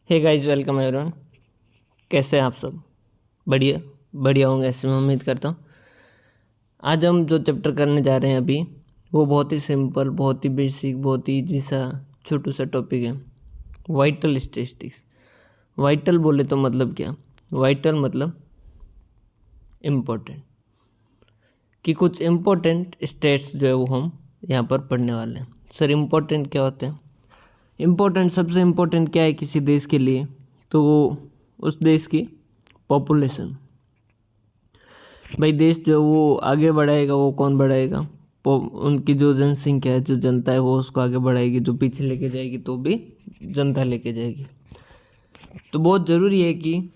Hey guys, welcome everyone. कैसे हैं आप सब? बढ़िया बढ़िया होंगे, ऐसे मैं उम्मीद करता हूँ। आज हम जो चैप्टर करने जा रहे हैं अभी, वो बहुत ही सिंपल, बहुत ही बेसिक, बहुत ही ईजी सा छोटू सा टॉपिक है, वाइटल स्टैटिस्टिक्स। वाइटल बोले तो मतलब क्या? वाइटल मतलब इम्पोर्टेंट, कि कुछ इम्पोर्टेंट स्टेट्स जो है वो हम यहाँ पर पढ़ने वाले हैं। सर इम्पोर्टेंट क्या होते हैं? इम्पोर्टेंट, सबसे इम्पोर्टेंट क्या है किसी देश के लिए? तो वो उस देश की पॉपुलेशन। भाई देश जो वो आगे बढ़ाएगा वो कौन बढ़ाएगा? उनकी जो जनसंख्या है, जो जनता है, वो उसको आगे बढ़ाएगी। जो पीछे लेके जाएगी तो भी जनता लेके जाएगी। तो बहुत ज़रूरी है कि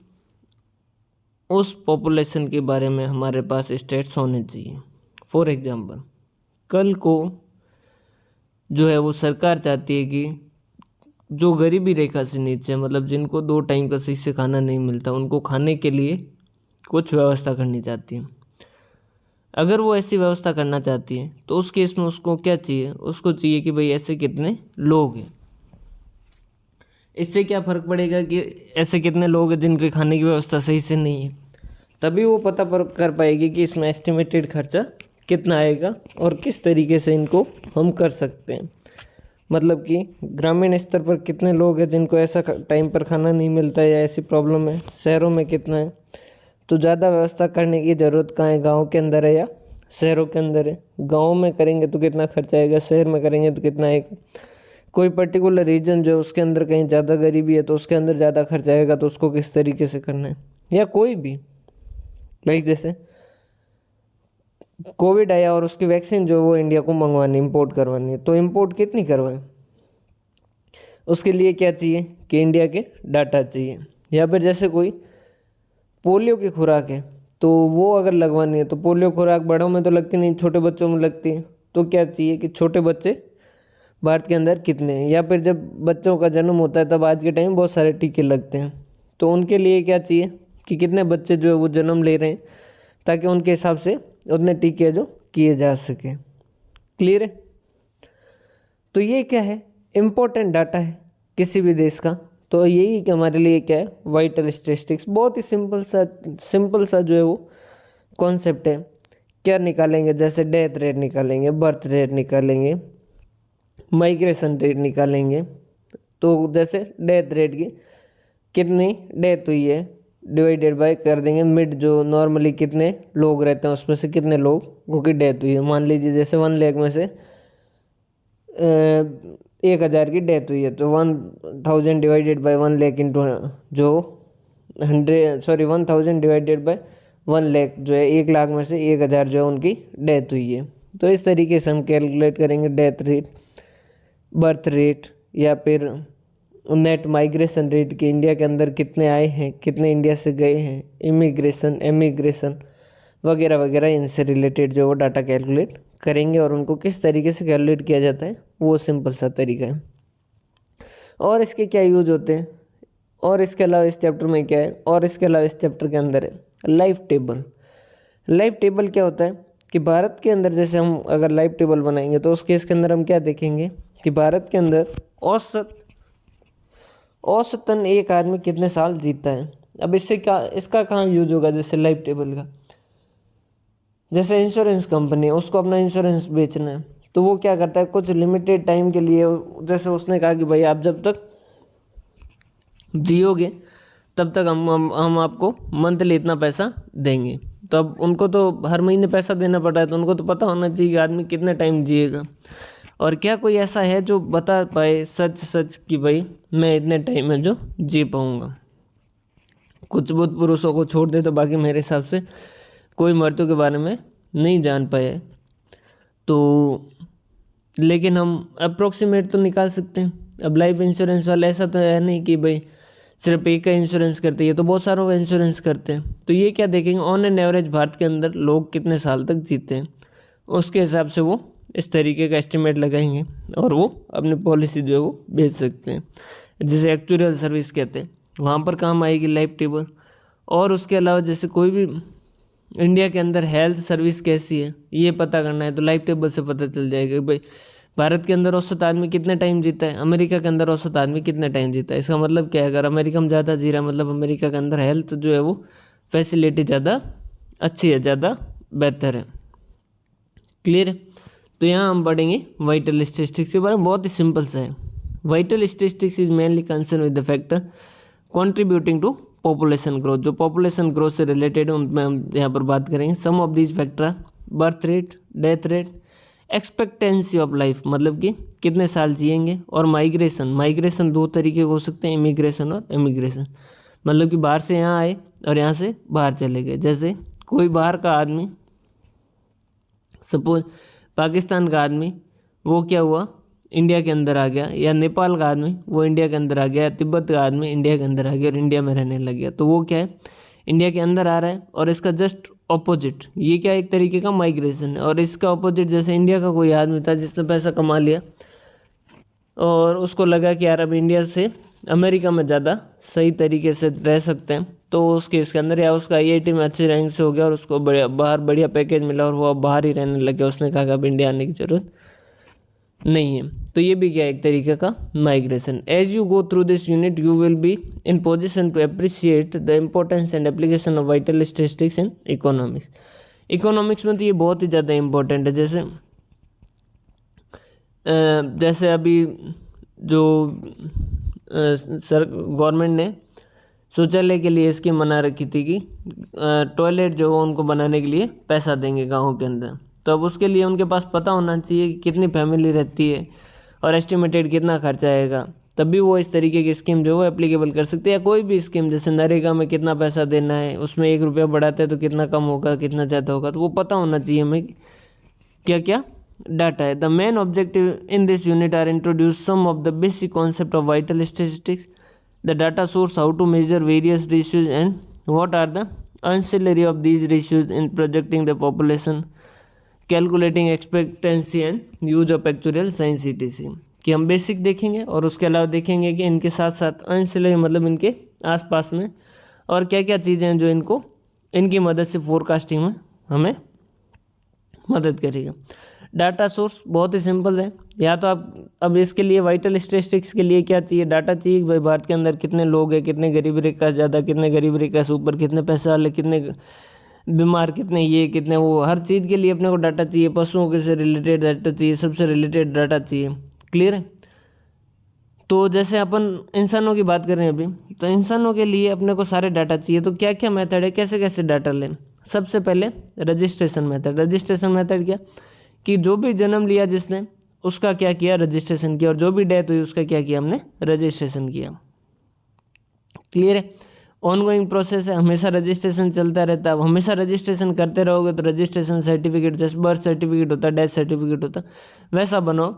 उस पॉपुलेशन के बारे में हमारे पास स्टेट्स होने चाहिए। फॉर एग्जांपल, कल को जो है वो सरकार चाहती है कि जो गरीबी रेखा से नीचे, मतलब जिनको 2 टाइम का सही से खाना नहीं मिलता, उनको खाने के लिए कुछ व्यवस्था करनी चाहती है। अगर वो ऐसी व्यवस्था करना चाहती है तो उस केस में उसको क्या चाहिए? उसको चाहिए कि भाई ऐसे कितने लोग हैं। इससे क्या फ़र्क पड़ेगा कि ऐसे कितने लोग हैं जिनके खाने की व्यवस्था सही से नहीं है। तभी वो पता कर पाएगी कि इसमें एस्टिमेटेड खर्चा कितना आएगा और किस तरीके से इनको हम कर सकते हैं। मतलब कि ग्रामीण स्तर पर कितने लोग हैं जिनको ऐसा टाइम पर खाना नहीं मिलता है या ऐसी प्रॉब्लम है, शहरों में कितना है। तो ज़्यादा व्यवस्था करने की ज़रूरत कहाँ है? गाँव के अंदर है या शहरों के अंदर है? गाँव में करेंगे तो कितना खर्चा आएगा, शहर में करेंगे तो कितना आएगा। कोई पर्टिकुलर रीजन जो उसके अंदर कहीं ज़्यादा गरीबी है तो उसके अंदर ज़्यादा खर्चा आएगा, तो उसको किस तरीके से करना है। या कोई भी, लाइक जैसे कोविड आया और उसकी वैक्सीन जो वो इंडिया को मंगवानी, इंपोर्ट करवानी है, तो इंपोर्ट कितनी करवाएं? उसके लिए क्या चाहिए कि इंडिया के डाटा चाहिए। या फिर जैसे कोई पोलियो की खुराक है तो वो अगर लगवानी है तो पोलियो खुराक बड़ों में तो लगती नहीं, छोटे बच्चों में लगती है। तो क्या चाहिए कि छोटे बच्चे भारत के अंदर कितने हैं। या फिर जब बच्चों का जन्म होता है तब आज के टाइम बहुत सारे टीके लगते हैं, तो उनके लिए क्या चाहिए कि कितने बच्चे जो है वो जन्म ले रहे हैं, ताकि उनके हिसाब से उतने टीके जो किए जा सके। क्लियर है? तो ये क्या है? इम्पोर्टेंट डाटा है किसी भी देश का। तो यही कि हमारे लिए क्या है? Vital statistics. बहुत ही सिंपल सा जो है वो कॉन्सेप्ट है। क्या निकालेंगे? जैसे डेथ रेट निकालेंगे, बर्थ रेट निकालेंगे, माइग्रेशन रेट निकालेंगे। तो जैसे डेथ रेट की कितनी डेथ हुई है डिवाइडेड बाय कर देंगे मिड, जो नॉर्मली कितने लोग रहते हैं उसमें से कितने लोगों की डेथ हुई है। मान लीजिए जैसे 1 लाख में से 1,000 की डेथ हुई है, तो 1,000 डिवाइडेड बाय 1 लाख इंटू जो 1,000 डिवाइडेड बाय 1 लाख जो है 1 लाख में से 1,000 जो है उनकी डेथ हुई है। तो इस तरीके से हम कैलकुलेट करेंगे डेथ रेट, बर्थ रेट, या फिर नेट माइग्रेशन रेट कि इंडिया के अंदर कितने आए हैं, कितने इंडिया से गए हैं, इमिग्रेशन, एमिग्रेशन वगैरह वगैरह। इनसे रिलेटेड जो वो डाटा कैलकुलेट करेंगे और उनको किस तरीके से कैलकुलेट किया जाता है वो सिंपल सा तरीका है। और इसके क्या यूज होते हैं, और इसके अलावा इस चैप्टर में क्या है, और इसके अलावा इस चैप्टर के अंदर है लाइफ टेबल। लाइफ टेबल क्या होता है कि भारत के अंदर जैसे हम अगर लाइफ टेबल बनाएंगे तो उस केस के अंदर हम क्या देखेंगे कि भारत के अंदर औसतन एक आदमी कितने साल जीता है। अब इससे क्या, इसका कहाँ यूज होगा? जैसे लाइफ टेबल का, जैसे इंश्योरेंस कंपनी है, उसको अपना इंश्योरेंस बेचना है, तो वो क्या करता है कुछ लिमिटेड टाइम के लिए, जैसे उसने कहा कि भाई आप जब तक जियोगे तब तक हम आपको मंथली इतना पैसा देंगे। तो अब उनको तो हर महीने पैसा देना पड़ रहा है, तो उनको तो पता होना चाहिए कि आदमी कितने टाइम जिएगा। और क्या कोई ऐसा है जो बता पाए सच सच कि भाई मैं इतने टाइम में जो जी पाऊँगा? कुछ बुद्ध पुरुषों को छोड़ दे तो बाकी मेरे हिसाब से कोई मृत्यु के बारे में नहीं जान पाए। तो लेकिन हम अप्रोक्सीमेट तो निकाल सकते हैं। अब लाइफ इंश्योरेंस वाला ऐसा तो है नहीं कि भाई सिर्फ एक का इंश्योरेंस करते हैं, तो बहुत सारों का इंश्योरेंस करते हैं। तो ये क्या देखेंगे, ऑन एन एवरेज भारत के अंदर लोग कितने साल तक जीते हैं, उसके हिसाब से वो इस तरीके का एस्टिमेट लगाएंगे और वो अपनी पॉलिसी जो है वो बेच सकते हैं, जिसे एक्चुअल सर्विस कहते हैं। वहाँ पर काम आएगी लाइफ टेबल। और उसके अलावा जैसे कोई भी इंडिया के अंदर हेल्थ सर्विस कैसी है ये पता करना है तो लाइफ टेबल से पता चल जाएगा कि भाई भारत के अंदर औसत आदमी कितने टाइम जीता है, अमेरिका के अंदर औसत आदमी कितने टाइम जीता है। इसका मतलब क्या है, अगर अमेरिका में ज़्यादा जी रहा है मतलब अमेरिका के अंदर हेल्थ जो है वो फैसिलिटी ज़्यादा अच्छी है, ज़्यादा बेहतर है। क्लियर है। तो यहाँ हम पढ़ेंगे वाइटल स्टैटिस्टिक्स के बारे में, बहुत ही सिंपल सा है। Vital statistics is mainly concern with the factor contributing to population growth. जो पॉपुलेशन ग्रोथ से रिलेटेड है उनमें हम यहाँ पर बात करेंगे। Some of these factor birth rate, death rate, expectancy of life मतलब कि कितने साल जिएंगे, और माइग्रेशन। माइग्रेशन दो तरीके के हो सकते हैं, इमिग्रेशन और एमिग्रेशन। मतलब कि बाहर से यहाँ आए और यहाँ से बाहर चले गए। जैसे कोई बाहर का आदमी, सपोज पाकिस्तान का आदमी, वो क्या हुआ इंडिया के अंदर आ गया, या नेपाल का आदमी वो इंडिया के अंदर आ गया, या तिब्बत का आदमी इंडिया के अंदर आ गया और इंडिया में रहने लग गया। तो वो क्या है, इंडिया के अंदर आ रहा है। और इसका जस्ट ऑपोजिट ये क्या, एक तरीके का माइग्रेशन है। और इसका ऑपोजिट जैसे इंडिया का कोई आदमी था जिसने पैसा कमा लिया और उसको लगा कि यार अब इंडिया से अमेरिका में ज़्यादा सही तरीके से रह सकते हैं, तो उसके इसके अंदर या उसका आईआईटी में अच्छी रैंक से हो गया और उसको बाहर बढ़िया पैकेज मिला और वो अब बाहर ही रहने लग गया। उसने कहा कि अब इंडिया आने की ज़रूरत नहीं है। तो ये भी क्या एक तरीके का migration. As you go through this unit you will be in position to appreciate the importance and application of vital statistics in economics. Economics में तो ये बहुत ही ज़्यादा इम्पोर्टेंट है। जैसे अभी जो गवर्नमेंट ने शौचालय के लिए स्कीम बना रखी थी कि टॉयलेट जो उनको बनाने के लिए पैसा देंगे गाँव के अंदर। तो अब उसके लिए उनके पास पता होना चाहिए कि कितनी फैमिली रहती है और एस्टिमेटेड कितना खर्चा आएगा, तभी वो इस तरीके की स्कीम जो है एप्लीकेबल कर सकते हैं। या कोई भी स्कीम जैसे नरेगा में कितना पैसा देना है, उसमें 1 रुपया बढ़ाते हैं तो कितना कम होगा, कितना ज़्यादा होगा, तो वो पता होना चाहिए हमें क्या क्या डाटा है। The main objective in this unit are introduce some of the basic concept of vital statistics, the data source, how to measure various ratios and what are the ancillary of these ratios in projecting the population, calculating expectancy and use of actual science etc। कि हम basic देखेंगे और उसके अलावा देखेंगे कि इनके साथ साथ एंसिलरी मतलब इनके आसपास में और क्या क्या चीज़ें हैं जो इनको इनकी मदद से फोरकास्टिंग में हमें मदद करेगा। डाटा सोर्स बहुत ही सिंपल है। या तो आप अब इसके लिए वाइटल स्टैटिस्टिक्स के लिए क्या चाहिए, डाटा चाहिए कि भाई भारत के अंदर कितने लोग हैं, कितने गरीब रेखा ज़्यादा, कितने गरीब रेखा से ऊपर, कितने पैसे वाले, कितने बीमार, कितने ये कितने वो, हर चीज़ के लिए अपने को डाटा चाहिए। पशुओं के से रिलेटेड डाटा चाहिए, सबसे रिलेटेड डाटा चाहिए। क्लियर है। तो जैसे अपन इंसानों की बात करें अभी, तो इंसानों के लिए अपने को सारे डाटा चाहिए। तो क्या क्या मेथड है, कैसे कैसे डाटा लें। सबसे पहले रजिस्ट्रेशन मेथड। रजिस्ट्रेशन मेथड क्या कि जो भी जन्म लिया जिसने उसका क्या किया, रजिस्ट्रेशन किया, और जो भी डेथ हुई उसका क्या किया, हमने रजिस्ट्रेशन किया। क्लियर है। ऑनगोइंग प्रोसेस है, हमेशा रजिस्ट्रेशन चलता रहता है। अब हमेशा रजिस्ट्रेशन करते रहोगे तो रजिस्ट्रेशन सर्टिफिकेट जैसे बर्थ सर्टिफिकेट होता है, डेथ सर्टिफिकेट होता है, वैसा बनाओ।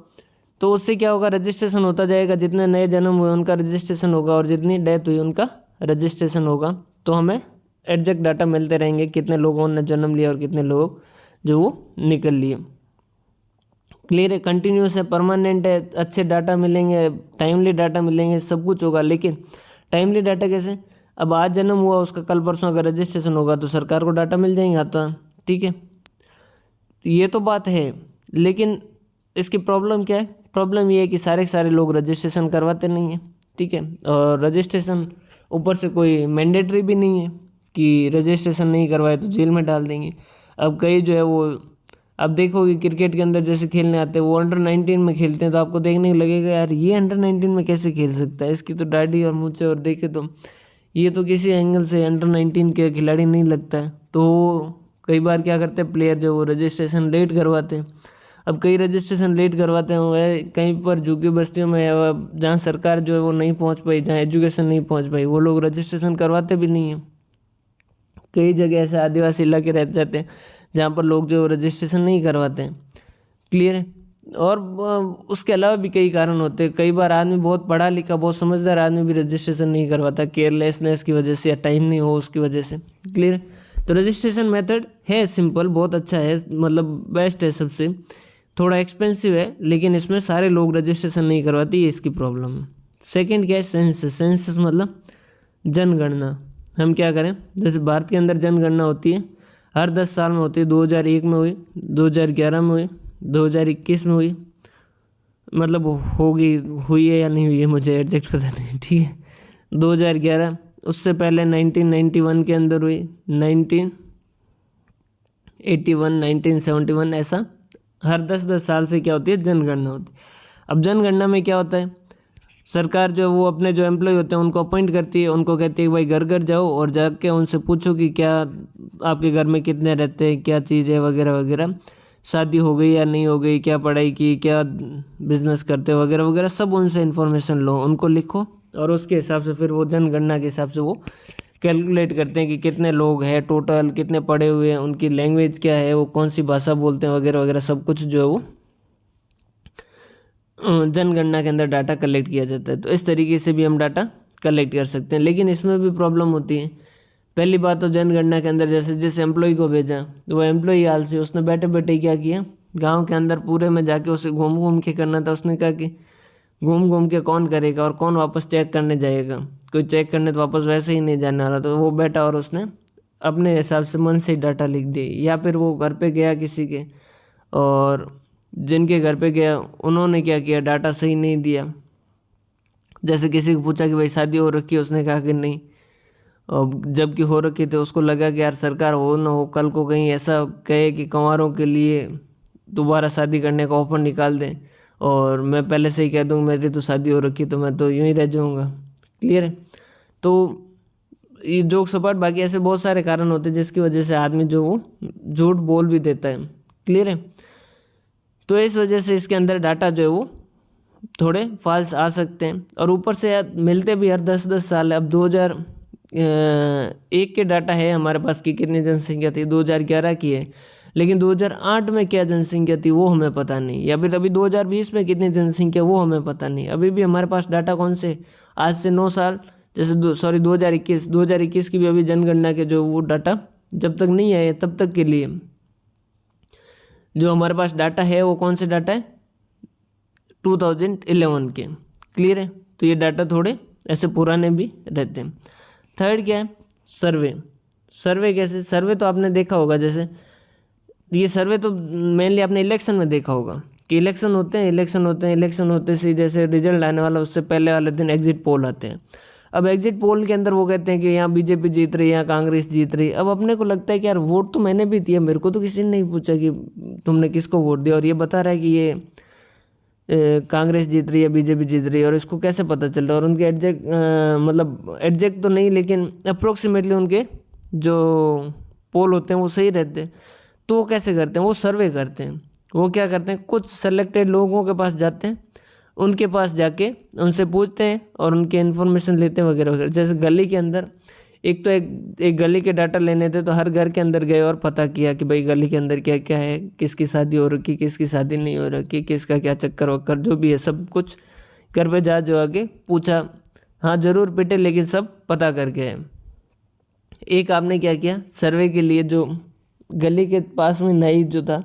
तो उससे क्या होगा, रजिस्ट्रेशन होता जाएगा। जितने नए जन्म हुए उनका रजिस्ट्रेशन होगा और जितनी डेथ हुई उनका रजिस्ट्रेशन होगा। तो हमें एग्जैक्ट डाटा मिलते रहेंगे कितने लोगों ने जन्म लिया और कितने लोग जो वो निकल लिए। क्लियर है। कंटिन्यूस है, परमानेंट है, अच्छे डाटा मिलेंगे, टाइमली डाटा मिलेंगे, सब कुछ होगा। लेकिन टाइमली डाटा कैसे, अब आज जन्म हुआ उसका कल परसों अगर रजिस्ट्रेशन होगा तो सरकार को डाटा मिल जाएंगे हाथों। ठीक है, ये तो बात है। लेकिन इसकी प्रॉब्लम क्या है, प्रॉब्लम ये है कि सारे सारे लोग रजिस्ट्रेशन करवाते नहीं हैं। ठीक है, और रजिस्ट्रेशन ऊपर से कोई मैंडेटरी भी नहीं है कि रजिस्ट्रेशन नहीं करवाए तो जेल में डाल देंगे। अब कई जो है वो, अब देखोगे क्रिकेट के अंदर जैसे खेलने आते हैं वो अंडर-19 में खेलते हैं, तो आपको देखने को लगेगा यार ये अंडर-19 में कैसे खेल सकता है, इसकी तो दाढ़ी और मूंछें, और देखे तो ये तो किसी एंगल से अंडर-19 के खिलाड़ी नहीं लगता है। तो कई बार क्या करते हैं प्लेयर जो वो रजिस्ट्रेशन लेट करवाते हैं। अब कई रजिस्ट्रेशन लेट करवाते हैं कहीं पर झुग्गी बस्तियों में जहाँ सरकार जो है वो नहीं पहुँच पाई, जहाँ एजुकेशन नहीं पहुँच पाई, वो लोग रजिस्ट्रेशन करवाते भी नहीं हैं। कई जगह ऐसे आदिवासी इलाके रह जाते हैं जहाँ पर लोग जो रजिस्ट्रेशन नहीं करवाते हैं। क्लियर है। और उसके अलावा भी कई कारण होते हैं। कई बार आदमी बहुत पढ़ा लिखा, बहुत समझदार आदमी भी रजिस्ट्रेशन नहीं करवाता, केयरलेसनेस की वजह से या टाइम नहीं हो उसकी वजह से। क्लियर। तो रजिस्ट्रेशन मेथड है सिंपल, बहुत अच्छा है, मतलब बेस्ट है सबसे। थोड़ा एक्सपेंसिव है लेकिन इसमें सारे लोग रजिस्ट्रेशन नहीं करवाते, ये इसकी प्रॉब्लम है। सेकेंड क्या है, सेंसस। सेंसस मतलब जनगणना। हम क्या करें, जैसे भारत के अंदर जनगणना होती है हर 10 साल में होती है। 2001 में हुई, 2011 में हुई, 2021 में हुई, मतलब होगी, हुई है या नहीं हुई है मुझे एग्जैक्ट पता नहीं, ठीक है। 2011, उससे पहले 1991 के अंदर हुई, 1981, 1971, ऐसा हर 10-10 साल से क्या होती है, जनगणना होती है। अब जनगणना में क्या होता है, सरकार जो वो अपने जो एम्प्लॉय होते हैं उनको अपॉइंट करती है, उनको कहती है भाई घर घर जाओ और जाके उनसे पूछो कि क्या आपके घर में कितने रहते हैं, क्या चीज़ है वगैरह वगैरह, शादी हो गई या नहीं हो गई, क्या पढ़ाई की, क्या बिजनेस करते हो वगैरह वगैरह, सब उनसे इन्फॉर्मेशन लो, उनको लिखो और उसके हिसाब से फिर वो जनगणना के हिसाब से वो कैलकुलेट करते हैं कि कितने लोग हैं टोटल, कितने पढ़े हुए हैं, उनकी लैंग्वेज क्या है, वो कौन सी भाषा बोलते हैं वगैरह वगैरह, सब कुछ जो है वो जनगणना के अंदर डाटा कलेक्ट किया जाता है। तो इस तरीके से भी हम डाटा कलेक्ट कर सकते हैं, लेकिन इसमें भी प्रॉब्लम होती है। पहली बात तो जनगणना के अंदर जैसे जिस एम्प्लॉय को भेजा, वो एम्प्लॉय आलसी, उसने बैठे बैठे क्या किया, गांव के अंदर पूरे में जाके उसे घूम घूम के करना था। उसने कहा कि घूम घूम के कौन करेगा और कौन वापस चेक करने जाएगा, कोई चेक करने तो वापस वैसे ही नहीं जाने वाला। तो वो बैठा और उसने अपने हिसाब से मन से ही डाटा लिख दी, या फिर वो घर पे गया किसी के, और जिनके घर पे गया उन्होंने क्या किया, डाटा सही नहीं दिया। जैसे किसी को पूछा कि भाई शादी हो रखी है, उसने कहा कि नहीं, और जबकि हो रखी थी। उसको लगा कि यार सरकार हो ना हो कल को कहीं ऐसा कहे कि कंवारों के लिए दोबारा शादी करने का ऑफर निकाल दें, और मैं पहले से ही कह दूँ मेरी तो शादी हो रखी, तो मैं तो यूं ही रह जाऊँगा। क्लियर है। तो ये जोक सपाट, बाकी ऐसे बहुत सारे कारण होते हैं जिसकी वजह से आदमी जो वो झूठ बोल भी देता है। क्लियर है। तो इस वजह से इसके अंदर डाटा जो है वो थोड़े फॉल्स आ सकते हैं, और ऊपर से मिलते भी हर 10-10 साल है। अब 2001 के डाटा है हमारे पास कि कितनी जनसंख्या थी, 2011 की है, लेकिन 2008 में क्या जनसंख्या थी वो हमें पता नहीं, या फिर अभी 2020 में कितनी जनसंख्या वो हमें पता नहीं। अभी भी हमारे पास डाटा कौन से, आज से 9 साल, जैसे 2021 की भी अभी जनगणना के जो वो डाटा जब तक नहीं आए तब तक के लिए जो हमारे पास डाटा है वो कौन से डाटा है, 2011 के। क्लियर है। तो ये डाटा थोड़े ऐसे पुराने भी रहते हैं। थर्ड क्या है, सर्वे। सर्वे कैसे, सर्वे तो आपने देखा होगा, जैसे ये सर्वे तो मेनली आपने इलेक्शन में देखा होगा कि इलेक्शन होते हैं, इलेक्शन होते से जैसे रिजल्ट आने वाला उससे पहले वाले दिन एग्जिट पोल आते हैं। अब एग्जिट पोल के अंदर वो कहते हैं कि यहाँ बीजेपी जीत रही है, यहाँ कांग्रेस जीत रही है। अब अपने को लगता है कि यार वोट तो मैंने भी दिया, मेरे को तो किसी ने नहीं पूछा कि तुमने किसको वोट दिया, और ये बता रहा है कि ये कांग्रेस जीत रही है, बीजेपी जीत रही है, और इसको कैसे पता चल रहा है। और उनके एग्जैक्ट मतलब एग्जैक्ट तो नहीं, लेकिन अप्रोक्सीमेटली उनके जो पोल होते हैं वो सही रहते हैं। तो वो कैसे करते हैं, वो सर्वे करते हैं। वो क्या करते हैं, कुछ सेलेक्टेड लोगों के पास जाते हैं, उनके पास जाके उनसे पूछते हैं और उनके इन्फॉर्मेशन लेते हैं वगैरह वगैरह। जैसे गली के अंदर एक गली के डाटा लेने थे, तो हर घर के अंदर गए और पता किया कि भाई गली के अंदर क्या क्या है, किसकी शादी हो रखी, किसकी शादी नहीं हो रखी, किसका क्या चक्कर वक्कर जो भी है, सब कुछ घर पे जा जो आगे पूछा। हाँ जरूर पिटे, लेकिन सब पता करके है। एक आपने क्या किया, सर्वे के लिए जो गली के पास में नाई जो था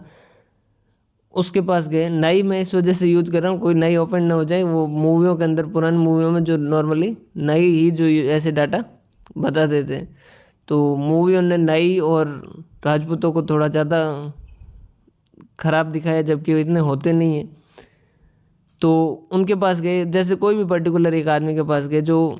उसके पास गए। नाई मैं इस वजह से यूज कर रहा हूँ, कोई नाई ओपन ना हो जाए। वो मूवियों के अंदर, पुरानी मूवियों में जो नॉर्मली नाई ही जो ऐसे डाटा बता देते हैं, तो मूवियों ने नाई और राजपूतों को थोड़ा ज़्यादा खराब दिखाया, जबकि वो इतने होते नहीं हैं। तो उनके पास गए, जैसे कोई भी पर्टिकुलर एक आदमी के पास गए जो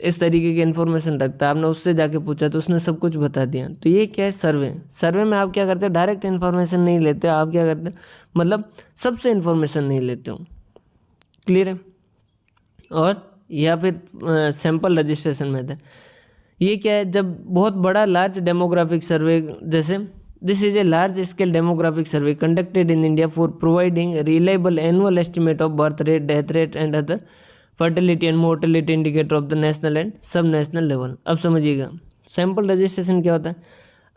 इस तरीके की इन्फॉर्मेशन रखता है, आपने उससे जाके पूछा तो उसने सब कुछ बता दिया। तो ये क्या है, सर्वे। सर्वे में आप क्या करते हो, डायरेक्ट इन्फॉर्मेशन नहीं लेते, आप क्या करते हो, मतलब सबसे इन्फॉर्मेशन नहीं लेते हो। क्लियर है। और या फिर सैंपल रजिस्ट्रेशन मेथड, ये क्या है, जब बहुत बड़ा लार्ज डेमोग्राफिक सर्वे, जैसे this is a large scale demographic survey conducted in India for providing reliable annual estimate of birth rate, death rate and other fertility and mortality indicator of the national and सब national level. अब समझिएगा sample registration क्या होता है।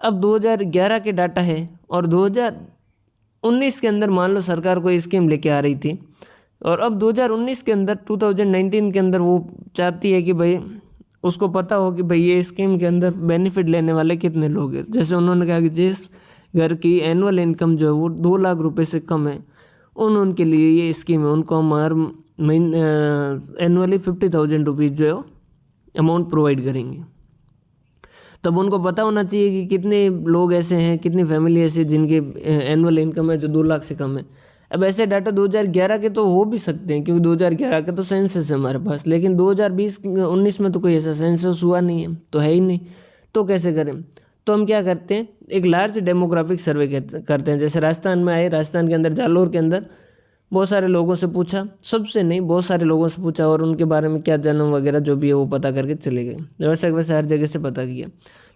अब 2011 के data है और 2019 के अंदर मान लो सरकार कोई स्कीम लेके आ रही थी, और अब 2019 के अंदर 2019 के अंदर वो चाहती है कि भाई उसको पता हो कि भाई ये स्कीम के अंदर बेनिफिट लेने वाले कितने लोग हैं। जैसे उन्होंने कहा कि जिस घर की एनुअल इनकम जो है वो 2 लाख रुपए से कम है, उनके लिए ये स्कीम है। उनको हम हर महीने एनुअली 50,000 रुपीज़ जो है अमाउंट प्रोवाइड करेंगे। तब उनको पता होना चाहिए कि कितने लोग ऐसे हैं, कितनी फैमिली ऐसी जिनकी एनुअल इनकम है जो 2 लाख से कम है। अब ऐसे डाटा 2011 के तो हो भी सकते हैं, क्योंकि 2011 का तो सेंसस है हमारे पास, लेकिन 2020-19 में तो कोई ऐसा सेंसस हुआ नहीं है, तो है ही नहीं, तो कैसे करें? तो हम क्या करते हैं, एक लार्ज डेमोग्राफिक सर्वे करते हैं। जैसे राजस्थान में आए, राजस्थान के अंदर जालोर के अंदर बहुत सारे लोगों से पूछा, सबसे नहीं बहुत सारे लोगों से पूछा, और उनके बारे में क्या जन्म वगैरह जो भी है वो पता करके चले गए। वैसे वैसे हर जगह से पता किया।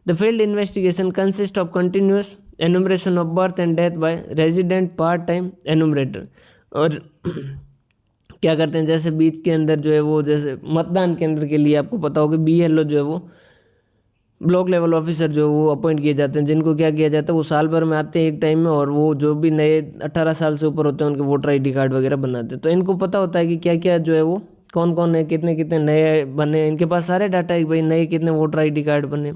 The field investigation consist of continuous enumeration of birth and death by resident part time एनुमरेटर। और क्या करते हैं, जैसे बीच के अंदर जो है वो, जैसे मतदान केंद्र के लिए आपको पता होगा BLO जो है वो ब्लॉक लेवल ऑफिसर जो वो अपॉइंट किए जाते हैं, जिनको क्या किया जाता है, वो साल भर में आते हैं एक टाइम में, और वो जो भी नए 18 साल से ऊपर होते हैं उनके वोटर ID कार्ड वगैरह बनाते हैं। तो इनको पता होता है कि क्या क्या जो है वो कौन कौन है, कितने कितने नए बने, इनके पास सारे डाटा है कि भाई नए कितने वोटर ID कार्ड बने।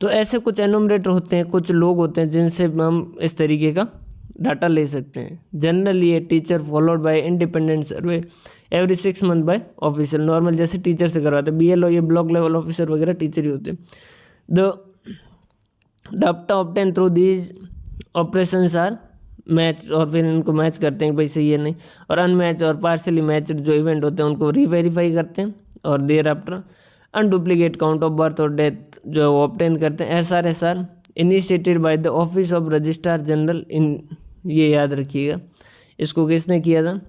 तो ऐसे कुछ एनुमरेटर होते हैं, कुछ लोग होते हैं जिनसे हम इस तरीके का डाटा ले सकते हैं। जनरली ये teacher followed by independent survey every 6 month by official. Normal जैसे टीचर से करवाते हैं, BLO ये ब्लॉक लेवल ऑफिसर वगैरह टीचर ही होते हैं। The data obtained through these operations are match, और फिर इनको मैच करते हैं भाई सही है नहीं, और अनमैच और पार्शली मैच्ड जो इवेंट होते हैं उनको रीवेरीफाई करते हैं, और thereafter unduplicate count of birth और डेथ जो ऑब्टेन करते हैं। SR initiated by the office of registrar general in, ये याद रखिएगा, इसको किसने किया था?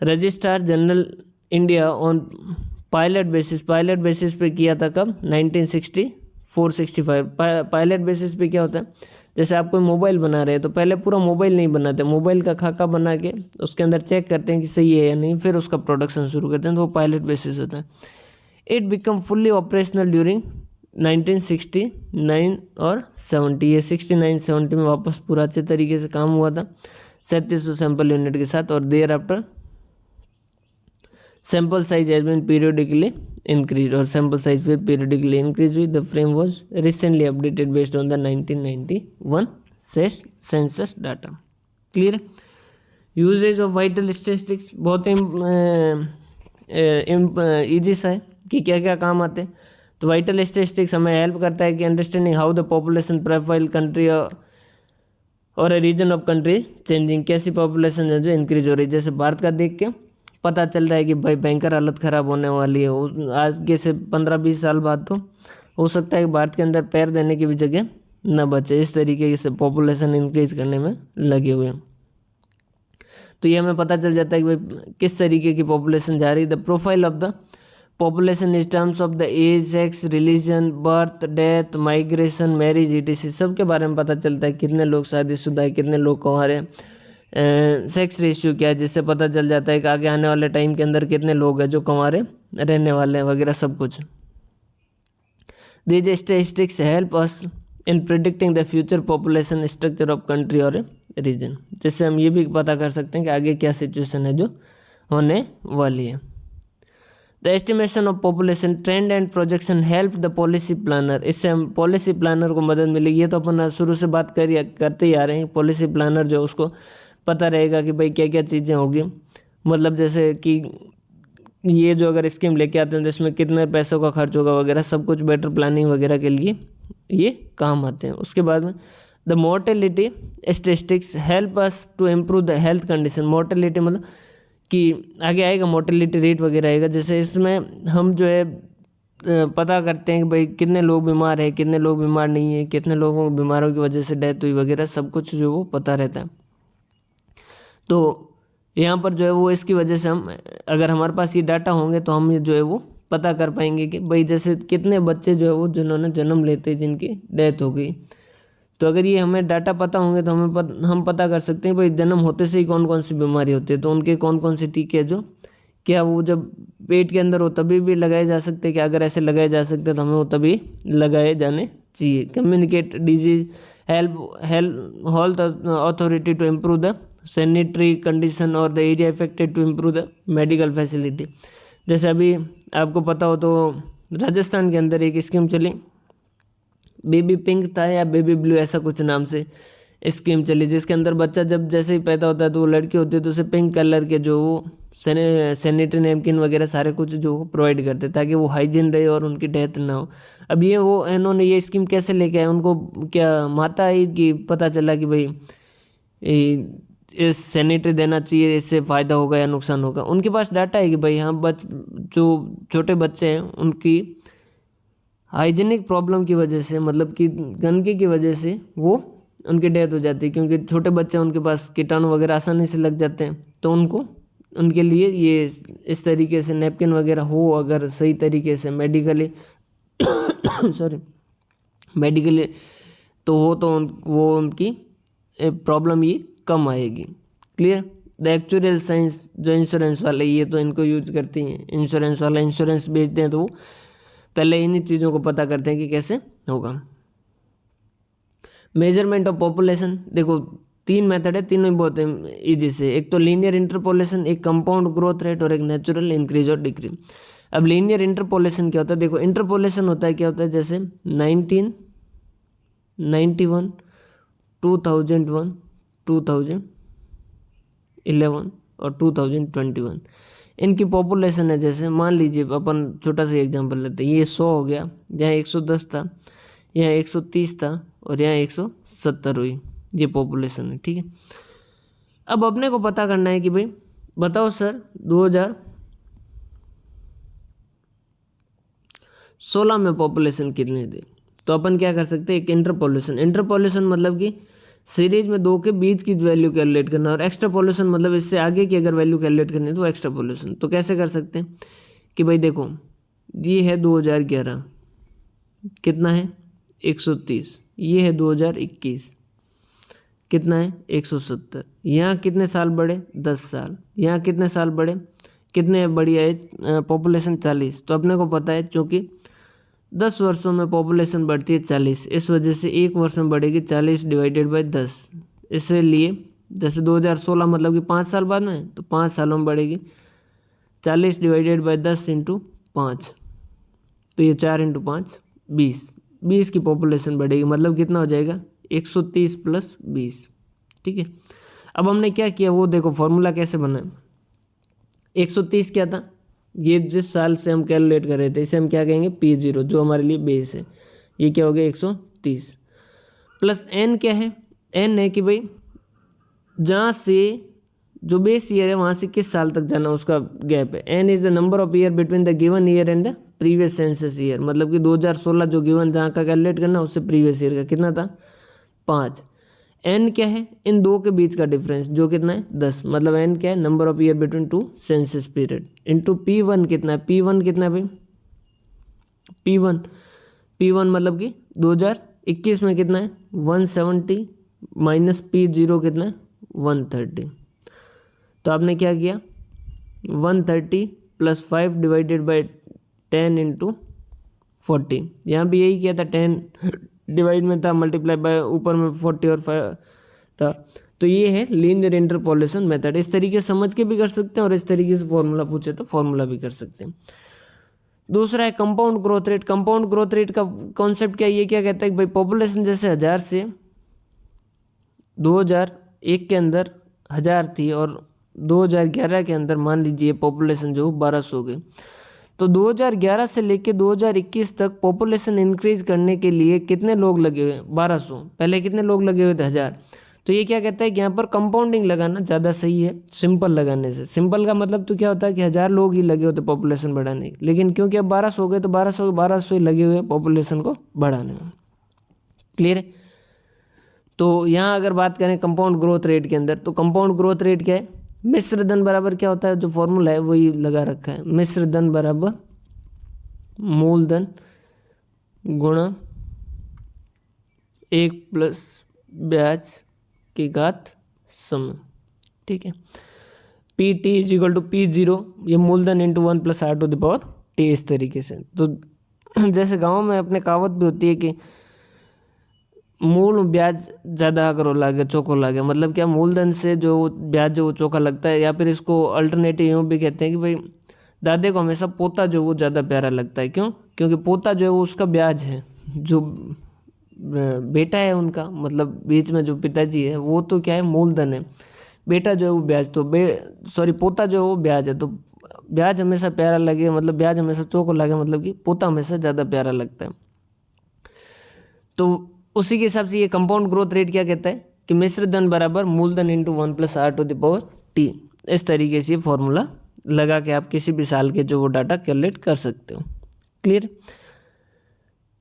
Registrar general India on pilot basis पे किया था। कब? 1964-65। पायलट बेसिस पे क्या होता है, जैसे आप कोई मोबाइल बना रहे हैं तो पहले पूरा मोबाइल नहीं बनाते, मोबाइल का खाका बना के उसके अंदर चेक करते हैं कि सही है या नहीं, फिर उसका प्रोडक्शन शुरू करते हैं, तो वो पायलट बेसिस होता है। It become fully operational during 1969 और 70। ये 69-70 में वापस पूरा अच्छे तरीके से काम हुआ था 3700 सैंपल यूनिट के साथ, और thereafter sample size has been periodically increase, और सैंपल साइज फिर पीरियडिकली इंक्रीज हुई। The frame was recently updated based on the 1991 census data. Clear? Usages of vital statistics बहुत ईजी सा है कि क्या क्या काम आते हैं। तो वाइटल स्टैटिस्टिक्स हमें हेल्प करता है कि understanding how the population profile country और रीजन ऑफ कंट्री चेंजिंग, कैसी पॉपुलेशन है जो इंक्रीज हो रही है। जैसे भारत का देख के पता चल रहा है कि भाई भयंकर हालत ख़राब होने वाली है, आज के से 15-20 साल बाद तो हो सकता है कि भारत के अंदर पैर देने की भी जगह न बचे, इस तरीके से पॉपुलेशन इंक्रीज करने में लगे हुए हैं। तो ये हमें पता चल जाता है कि भाई किस तरीके की पॉपुलेशन जा रही है। The profile of the population is terms of the age, sex, religion, birth, death, migration, marriage, ETC सब के बारे में पता चलता है। कितने लोग शादीशुदा है, कितने लोग कुंवारे हैं, सेक्स रेशियो क्या है, जिससे पता चल जाता है कि आगे आने वाले टाइम के अंदर कितने लोग हैं जो कुंवारे रहने वाले हैं वगैरह सब कुछ। These statistics help us in predicting the future population structure of country और रीजन, जिससे हम ये भी पता कर सकते हैं कि आगे क्या सिचुएशन है जो होने वाली है। The estimation of population trend and projection help the policy planner, इससे हम पॉलिसी प्लानर को मदद मिलेगी। ये तो अपन शुरू से बात करते ही आ रहे हैं। पॉलिसी प्लानर जो उसको पता रहेगा कि भाई क्या क्या चीज़ें होगी, मतलब जैसे कि ये जो अगर स्कीम लेके आते हैं तो इसमें कितने पैसों का खर्च होगा वगैरह सब कुछ, बेटर प्लानिंग वगैरह के लिए ये काम आते हैं। उसके बाद में the mortality statistics help us to improve the health condition. Mortality मतलब कि आगे आएगा मोर्टेलिटी रेट वगैरह आएगा, जैसे इसमें हम जो है पता करते हैं कि भाई कितने लोग बीमार है, कितने लोग बीमार नहीं है, कितने लोगों को बीमारों की वजह से डेथ हुई वगैरह सब कुछ जो वो पता रहता है। तो यहाँ पर जो है वो इसकी वजह से हम, अगर हमारे पास ये डाटा होंगे तो हम ये जो है वो पता कर पाएंगे कि भाई जैसे कितने बच्चे जो है वो जिन्होंने जन्म लेते जिनकी डेथ हो गई। तो अगर ये हमें डाटा पता होंगे तो हम पता कर सकते हैं भाई जन्म होते से ही कौन कौन सी बीमारी होती है, तो उनके कौन कौन से टीके जो क्या वो जब पेट के अंदर हो तभी भी लगाए जा सकते हैं, कि अगर ऐसे लगाए जा सकते हैं तो हमें वो तभी लगाए जाने चाहिए। Communicate disease health authority to improve the sanitary condition और the area affected to improve the medical facility. जैसे अभी आपको पता हो तो राजस्थान के अंदर एक स्कीम चली, बेबी पिंक था या बेबी ब्लू ऐसा कुछ नाम से स्कीम चली, जिसके अंदर बच्चा जब जैसे ही पैदा होता है तो वो लड़की होती है तो उसे पिंक कलर के जो वो सैनिटरी नैपकिन वगैरह सारे कुछ जो प्रोवाइड करते ताकि वो हाइजीन रहे और उनकी डेथ ना हो। अब ये वो इन्होंने ये स्कीम कैसे लेके आए, उनको क्या माता आई कि पता चला कि भाई सैनिटरी देना चाहिए, इससे फ़ायदा होगा या नुकसान होगा। उनके पास डाटा है कि भाई हाँ जो छोटे बच्चे हैं उनकी हाइजीनिक प्रॉब्लम की वजह से, मतलब कि गंदगी की वजह से वो उनकी डेथ हो जाती है, क्योंकि छोटे बच्चे उनके पास कीटाणु वगैरह आसानी से लग जाते हैं। तो उनके लिए ये इस तरीके से नैपकिन वगैरह हो, अगर सही तरीके से मेडिकली मेडिकली तो हो, तो वो उनकी प्रॉब्लम ये कम आएगी। क्लियर। द एक्चुअल साइंस जो इंश्योरेंस वाले, ये तो इनको यूज करती हैं, इंश्योरेंस वाला इंश्योरेंस बेचते हैं तो वो पहले इन्हीं चीज़ों को पता करते हैं कि कैसे होगा। मेजरमेंट ऑफ पॉपुलेशन, देखो 3 मेथड है, तीनों ही बहुत ईजी से। एक तो लीनियर इंटरपोलेशन, एक कंपाउंड ग्रोथ रेट और एक नेचुरल इंक्रीज और डिक्रीज। अब लीनियर इंटरपोलेशन क्या होता है? देखो इंटरपोलेशन होता है, क्या होता है, जैसे 1991, 2001, 2011 और 2021 इनकी पॉपुलेशन है। जैसे मान लीजिए अपन छोटा सा एग्जांपल लेते हैं, ये 100 हो गया, यहाँ 110 था, यहाँ 130 था और यहाँ 170 हुई, ये पॉपुलेशन है। ठीक है। अब अपने को पता करना है कि भाई बताओ सर 2016 में पॉपुलेशन कितनी थी। तो अपन क्या कर सकते हैं, एक इंटरपोलेशन मतलब कि सीरीज में 2 के बीच की वैल्यू कैलकुलेट करना, और एक्स्ट्रापोलेशन मतलब इससे आगे की अगर वैल्यू कैलकुलेट करनी है तो एक्स्ट्रापोलेशन। तो कैसे कर सकते हैं कि भाई देखो ये है 2011, कितना है 130, ये है 2021, कितना है 170, यहाँ कितने साल बढ़े 10 साल, यहाँ कितने साल बढ़े, कितने बड़ी एज पॉपुलेशन 40। तो अपने को पता है चूँकि 10 वर्षों में पॉपुलेशन बढ़ती है 40, इस वजह से एक वर्ष में बढ़ेगी 40 डिवाइडेड बाई 10। इसलिए जैसे 2016 मतलब कि 5 साल बाद में, तो 5 सालों में बढ़ेगी 40 डिवाइडेड बाई 10 इंटू 5, तो ये 4 इंटू 5 20 की पॉपुलेशन बढ़ेगी। मतलब कितना हो जाएगा 130 प्लस 20। ठीक है। अब हमने क्या किया वो देखो फॉर्मूला कैसे बना। 130 क्या था, ये जिस साल से हम कैलकुलेट कर रहे थे इसे हम क्या कहेंगे P0, जो हमारे लिए बेस है। ये क्या हो गया 130 प्लस n क्या है, n है कि भाई जहाँ से जो बेस ईयर है वहाँ से किस साल तक जाना उसका गैप है। n is the number of year between the given year and the previous census year. मतलब कि 2016 जो गिवन जहाँ का कैलकुलेट करना उससे प्रीवियस ईयर का कितना था 5। n क्या है, इन दो के बीच का डिफरेंस जो कितना है 10। मतलब n क्या है, number of year between 2 census period into P1 कितना है, P1 कितना है भाई P1 मतलब कि 2021 में कितना है 170 माइनस P0 कितना है 130। तो आपने क्या किया 130 प्लस 5 डिवाइडेड बाई 10 इंटू 40। यहाँ भी यही किया था, 10 डिवाइड में था, मल्टीप्लाई बाय ऊपर में 40 और 5 था। तो ये है लीनियर इंटरपोलेशन मेथड। इस तरीके से समझ के भी कर सकते हैं और इस तरीके से फॉर्मूला पूछे तो फॉर्मूला भी कर सकते हैं। दूसरा है compound growth rate. Compound growth rate का कॉन्सेप्ट क्या है, ये क्या कहता है कि भाई पॉपुलेशन जैसे 1000 से 2001 के अंदर 1000 थी और 2011 के अंदर मान लीजिए पॉपुलेशन जो 1200 हो गई, तो 2011 से लेके 2021 तक पॉपुलेशन इंक्रीज करने के लिए कितने लोग लगे हुए हैं 1200। पहले कितने लोग लगे हुए थे 1000। तो ये क्या कहता है कि यहाँ पर कंपाउंडिंग लगाना ज़्यादा सही है सिंपल लगाने से। सिंपल का मतलब तो क्या होता है कि 1000 लोग ही लगे होते पॉपुलेशन बढ़ाने के, लेकिन क्योंकि अब 1200 हो गए तो 1200 ही लगे हुए पॉपुलेशन को बढ़ाने में। क्लियर है। तो यहाँ अगर बात करें कंपाउंड ग्रोथ रेट के अंदर, तो कंपाउंड ग्रोथ रेट क्या है, मिश्र धन बराबर क्या होता है, जो फॉर्मूला है वही लगा रखा है। मिश्र धन बराबर मूलधन गुणा 1 प्लस ब्याज की घात समय। ठीक है। PT is equal to P0, ये मूलधन into 1 plus R to the power T। इस तरीके से तो जैसे गांव में अपने कहावत भी होती है कि मूल ब्याज ज़्यादा अगर हो लागे चौको लागे, मतलब क्या मूलधन से जो ब्याज जो चौका लगता है। या फिर इसको अल्टरनेटिव यूँ भी कहते हैं कि भाई दादे को हमेशा पोता जो वो ज़्यादा प्यारा लगता है। क्यों? क्योंकि पोता जो है वो उसका ब्याज है, जो बेटा है उनका, मतलब बीच में जो पिताजी है वो तो क्या है मूलधन है, बेटा जो है वो ब्याज। तो पोता जो है वो ब्याज है। तो ब्याज हमेशा प्यारा लगे, मतलब ब्याज हमेशा चौको लगे, मतलब कि पोता हमेशा ज़्यादा प्यारा लगता है। तो उसी के हिसाब से ये कंपाउंड ग्रोथ रेट क्या कहता है कि मिश्र धन बराबर मूलधन इंटू 1+r⁻t। इस तरीके से फॉर्मूला लगा के आप किसी भी साल के जो वो डाटा कैलकुलेट कर सकते हो। क्लियर।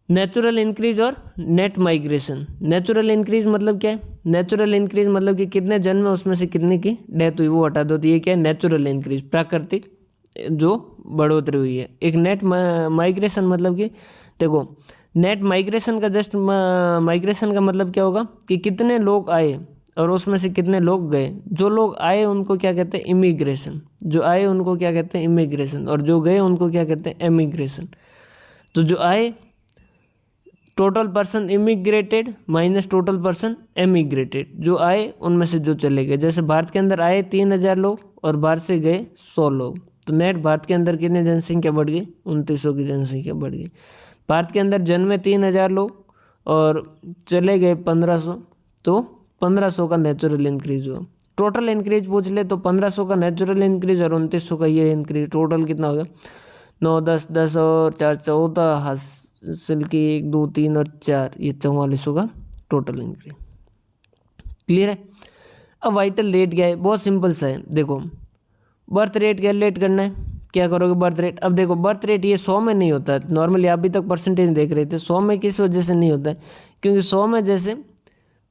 नेचुरल इंक्रीज और नेट माइग्रेशन। नेचुरल इंक्रीज मतलब क्या है? नेचुरल इंक्रीज मतलब कि कितने जन्म में उसमें से कितने की डेथ हुई वो हटा दो, तो ये क्या है? नेचुरल इंक्रीज, प्राकृतिक जो बढ़ोतरी हुई है। एक नेट माइग्रेशन मतलब कि देखो, नेट माइग्रेशन का जस्ट माइग्रेशन का मतलब क्या होगा कि कितने लोग आए और उसमें से कितने लोग गए। जो लोग आए उनको क्या कहते हैं? इमिग्रेशन। जो आए उनको क्या कहते हैं? इमिग्रेशन। और जो गए उनको क्या कहते हैं? एमिग्रेशन। तो जो आए, total person immigrated minus total person emigrated. जो आए उनमें से जो चले गए। जैसे भारत के अंदर आए 3,000 लोग और बाहर से गए 100 लोग, तो नेट भारत के अंदर कितनी जनसंख्या बढ़ गई? 2900 की जनसंख्या बढ़ गई। भारत के अंदर जन्मे 3,000 लोग और चले गए 1500, तो 1500 का नेचुरल इंक्रीज हुआ। टोटल इंक्रीज पूछ ले तो 1500 का नेचुरल इंक्रीज और 2900 का ये इंक्रीज, टोटल कितना हो गया? 9 10 10 और 4 14, हासिल की 1 2 3 और 4, ये 4400 का टोटल इंक्रीज। क्लियर है। अब वाइटल रेट क्या है? बहुत सिंपल सा है। देखो, बर्थ रेट कैलकुलेट करना है। क्या करोगे? Birth rate. अब देखो, बर्थ रेट ये 100 में नहीं होता है नॉर्मली। आप अभी तक परसेंटेज देख रहे थे। 100 में किस वजह से नहीं होता है? क्योंकि 100 में जैसे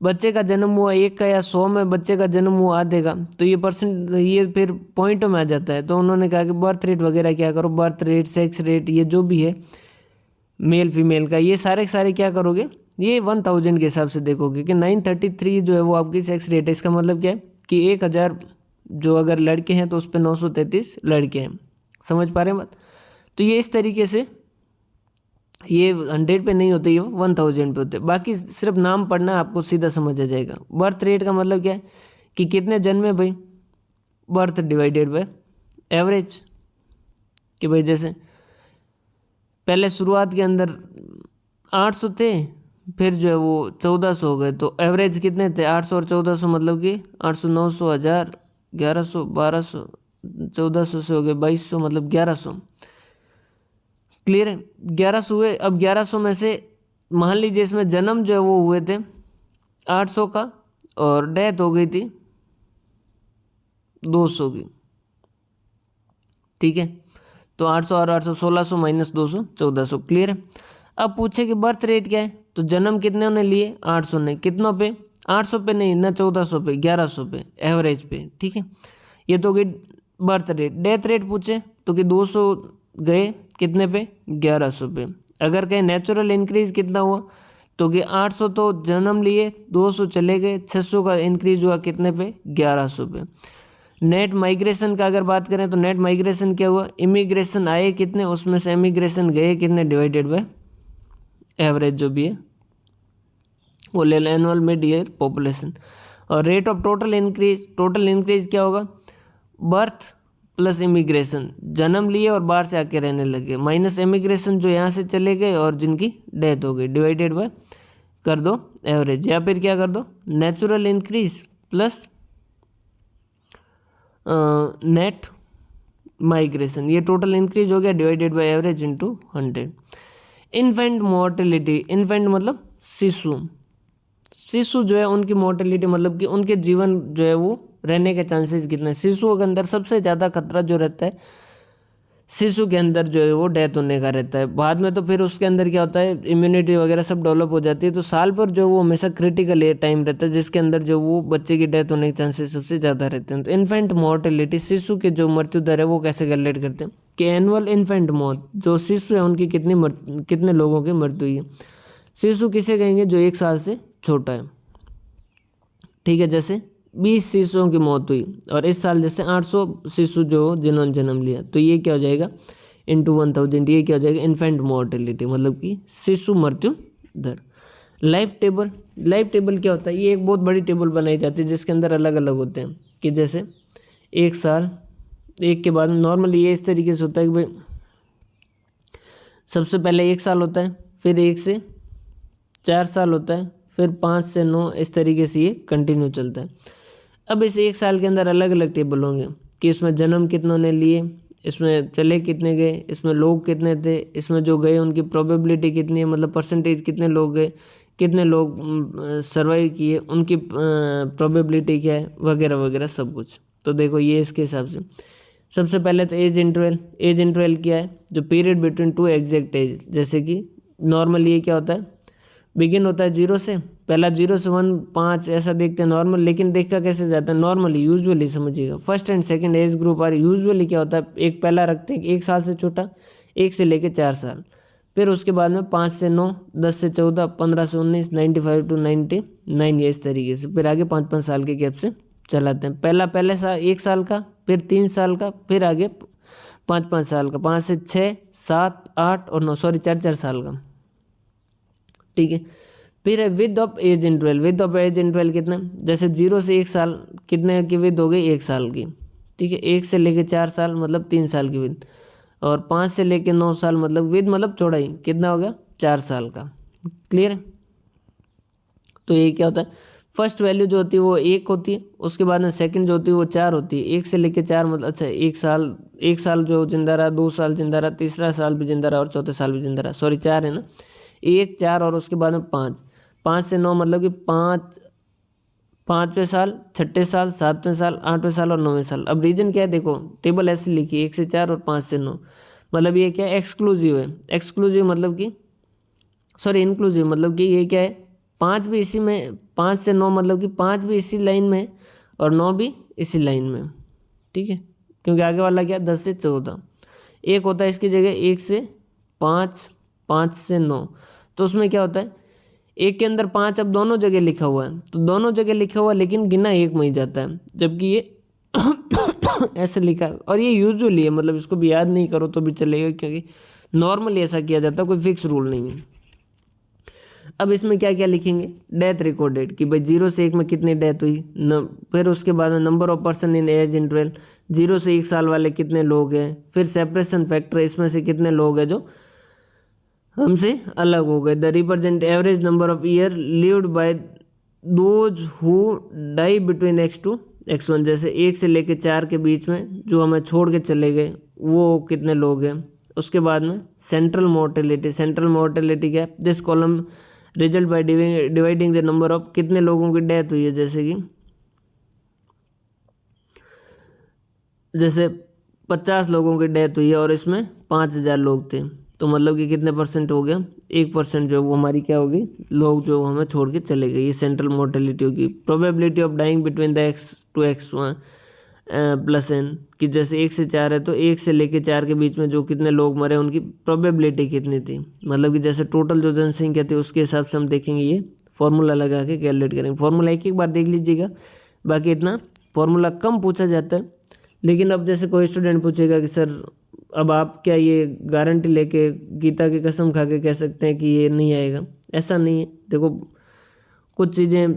बच्चे का जन्म हुआ 1 का, या 100 में बच्चे का जन्म हुआ आधे का, तो ये परसेंट, ये फिर पॉइंटों में आ जाता है। तो उन्होंने कहा कि बर्थ रेट वगैरह क्या करो, बर्थ रेट, सेक्स रेट, ये जो भी है मेल फीमेल का, ये सारे के सारे क्या करोगे? ये 1000 के हिसाब से देखोगे कि 933 जो है वो आपकी सेक्स रेट है। इसका मतलब क्या है कि 1000 जो अगर लड़के हैं तो उस पर 933 लड़के हैं। समझ पा रहे हैं बात? तो ये इस तरीके से, ये 100 पे नहीं होते, ये 1000 पे होते। बाकी सिर्फ नाम पढ़ना, आपको सीधा समझ आ जाएगा। बर्थ रेट का मतलब क्या है कि कितने जन्मे भाई, बर्थ डिवाइडेड बाय एवरेज। कि भाई जैसे पहले शुरुआत के अंदर 800 थे, फिर जो है वो 1400 हो गए, तो एवरेज कितने थे? 800 और 1400, मतलब कि 800 900 1000 1100 1200, 1400 से हो गए 2200, मतलब 1100। क्लियर है। 1100 हुए। अब 1100 में से मान लीजिए इसमें जन्म जो है वो हुए थे 800 का और डेथ हो गई थी 200 की। ठीक है, तो 800 और 800 1600 माइनस 200 1400। क्लियर है। अब पूछे कि बर्थ रेट क्या है, तो जन्म कितने ने लिए? 800 ने। कितनों पे? 800 पे नहीं ना, 1400 पे, 1100 पे, एवरेज पे। ठीक है, ये तो गई बर्थ रेट। डेथ रेट पूछे तो कि 200 गए कितने पे? 1100 पे। अगर कहें नेचुरल इंक्रीज कितना हुआ, तो कि 800 तो जन्म लिए, 200 चले गए, 600 का इंक्रीज हुआ कितने पे? 1100 पे। नेट माइग्रेशन का अगर बात करें तो नेट माइग्रेशन क्या हुआ? इमिग्रेशन आए कितने, उसमें से इमिग्रेशन गए कितने, डिवाइडेड बाय एवरेज जो भी है वो ले लो, एनुअल मिड ईयर पॉपुलेशन। और rate of total increase, total increase क्या होगा? बर्थ प्लस इमिग्रेशन, जन्म लिए और बाहर से आके रहने लगे, माइनस इमिग्रेशन जो यहाँ से चले गए और जिनकी डेथ हो गई, डिवाइडेड बाय कर दो एवरेज। या फिर क्या कर दो? Natural increase plus net migration, ये टोटल इंक्रीज हो गया, divided by average into 100। Infant mortality, infant मतलब शिशु। शिशु जो है उनकी मोर्टेलिटी मतलब कि उनके जीवन जो है वो रहने के चांसेस कितने? शिशुओं के अंदर सबसे ज़्यादा खतरा जो रहता है, शिशु के अंदर जो है वो डेथ होने का रहता है। बाद में तो फिर उसके अंदर क्या होता है, इम्यूनिटी वगैरह सब डेवलप हो जाती है। तो साल पर जो वो हमेशा क्रिटिकल ये टाइम रहता है जिसके अंदर जो वो बच्चे की डेथ होने के चांसेस सबसे ज़्यादा रहते हैं। तो इन्फेंट मोर्टेलिटी, शिशु के जो मृत्यु दर है वो कैसे कैलकुलेट करते हैं कि एनुअल इन्फेंट मौत, जो शिशु है उनकी कितने लोगों की मृत्यु हुई है। शिशु किसे कहेंगे? जो 1 साल से छोटा है। ठीक है, जैसे 20 शिशुओं की मौत हुई और इस साल जैसे 800 शिशु जो जिन्होंने जन्म लिया, तो ये क्या हो जाएगा? इंटू 1000, ये क्या हो जाएगा? इन्फेंट मोर्टेलिटी मतलब कि शिशु मृत्यु दर। लाइफ टेबल, लाइफ टेबल क्या होता है? ये एक बहुत बड़ी टेबल बनाई जाती है जिसके अंदर अलग अलग होते हैं कि जैसे 1 साल, एक के बाद नॉर्मली ये इस तरीके से होता है कि भाई सबसे पहले 1 साल होता है, फिर 1 से 4 साल होता है, फिर 5 से 9, इस तरीके से ये कंटिन्यू चलता है। अब इस 1 साल के अंदर अलग अलग टेबल होंगे कि इसमें जन्म कितनों ने लिए, इसमें चले कितने गए, इसमें लोग कितने थे, इसमें जो गए उनकी प्रोबेबिलिटी कितनी है, मतलब परसेंटेज कितने लोग गए, कितने लोग सर्वाइव किए, उनकी प्रोबेबिलिटी क्या है, वगैरह वगैरह सब कुछ। तो देखो ये इसके हिसाब से सबसे पहले तो एज इंटरवल। एज इंटरवल क्या है, जो period between two exact as. जैसे कि नॉर्मली ये क्या होता है, बिगिन होता है 0 से, पहला 0 से 1 5 ऐसा देखते हैं नॉर्मल। लेकिन देखा कैसे जाता है नॉर्मली, यूजुअली समझिएगा। First and second age group are usually क्या होता है, एक पहला रखते हैं 1 साल से छोटा, 1 से लेके 4 साल। फिर उसके बाद में 5 से 9, 10 से 14, 15 से 19, 95 टू 99, ये इस तरीके से। फिर आगे 5-5 साल के गैप से चलाते हैं। पहले साल 1 साल का, फिर 3 साल का, फिर आगे 5-5 साल का, 5 से 6, 7, 8 और 9, सॉरी 4-4 साल का, ठीक है। फिर है width of age interval. Width of age interval कितना, जैसे 0 से 1 साल कितने की विद हो गई, 1 साल की, ठीक है। 1 से लेके 4 साल मतलब 3 साल की विद, और 5 से लेके 9 साल मतलब विद मतलब चौड़ाई कितना हो गया, 4 साल का। क्लियर है। तो ये क्या होता है, फर्स्ट वैल्यू जो होती है वो 1 होती है, उसके बाद में सेकंड जो होती है वो 4 होती है। 1 से लेके 4 मतलब अच्छा 1 साल जो जिंदा रहा, 2 साल जिंदा रहा, तीसरा साल भी जिंदा रहा और चौथे साल भी जिंदा रहा, सॉरी 4 है ना, 1, 4 और उसके बाद में 5। 5 से 9 मतलब कि 5वें साल, 6ठे साल, 7वें साल, 8वें साल और 9वें साल। अब रीजन क्या है, देखो टेबल ऐसे लिखी 1 से 4 और 5 से 9, मतलब ये क्या है, एक्सक्लूसिव है। एक्सक्लूसिव मतलब कि सॉरी इंक्लूसिव मतलब कि ये क्या है, 5 भी इसी में, 5 से 9 मतलब कि 5 भी इसी लाइन में और 9 भी इसी लाइन में, ठीक है। क्योंकि आगे वाला क्या है 10 से 14, एक होता है इसकी जगह 1 से 5, 5 से 9। तो उसमें क्या होता है, एक के अंदर 5 अब दोनों जगह लिखा हुआ है, तो दोनों जगह लिखा हुआ लेकिन गिना एक में ही जाता है, जबकि ये ऐसे लिखा है। और ये यूजुअली है, मतलब इसको भी याद नहीं करो तो भी चलेगा, क्योंकि नॉर्मली ऐसा किया जाता है, कोई फिक्स रूल नहीं है। अब इसमें क्या क्या लिखेंगे, डेथ रिकॉर्डेड कि भाई 0 से 1 में कितनी डेथ हुई फिर उसके बाद में number of person in age interval, 0 से 1 साल वाले कितने लोग हैं। फिर सेपरेशन फैक्टर, इसमें से कितने लोग हैं जो हमसे अलग हो गए। The represent average number of year lived by those who die between x2 x1, जैसे 1 से लेके 4 के बीच में जो हमें छोड़ के चले गए वो कितने लोग हैं। उसके बाद में सेंट्रल मोर्टेलिटी। सेंट्रल मोर्टेलिटी क्या है, this column result by dividing the number of, कितने लोगों की डेथ हुई है, जैसे 50 लोगों की डेथ हुई है और इसमें 5000 लोग थे, तो मतलब कि कितने परसेंट हो गया, 1% जो वो हमारी क्या होगी, लोग जो हमें छोड़ के चले गए, ये सेंट्रल मोर्टेलिटी होगी। Probability of dying between the x2 x1 plus n, कि जैसे 1 से 4 है तो 1 से लेके 4 के बीच में जो कितने लोग मरे उनकी प्रोबेबिलिटी कितनी थी, मतलब कि जैसे टोटल जो जनसंख्या थी उसके हिसाब से हम देखेंगे, ये फॉर्मूला लगा के कैलकुलेट करेंगे। फॉर्मूला एक बार देख लीजिएगा, बाकी इतना फॉर्मूला कम पूछा जाता है। लेकिन अब जैसे कोई स्टूडेंट पूछेगा कि सर अब आप क्या ये गारंटी लेके गीता की कसम खा के कह सकते हैं कि ये नहीं आएगा, ऐसा नहीं है। देखो कुछ चीज़ें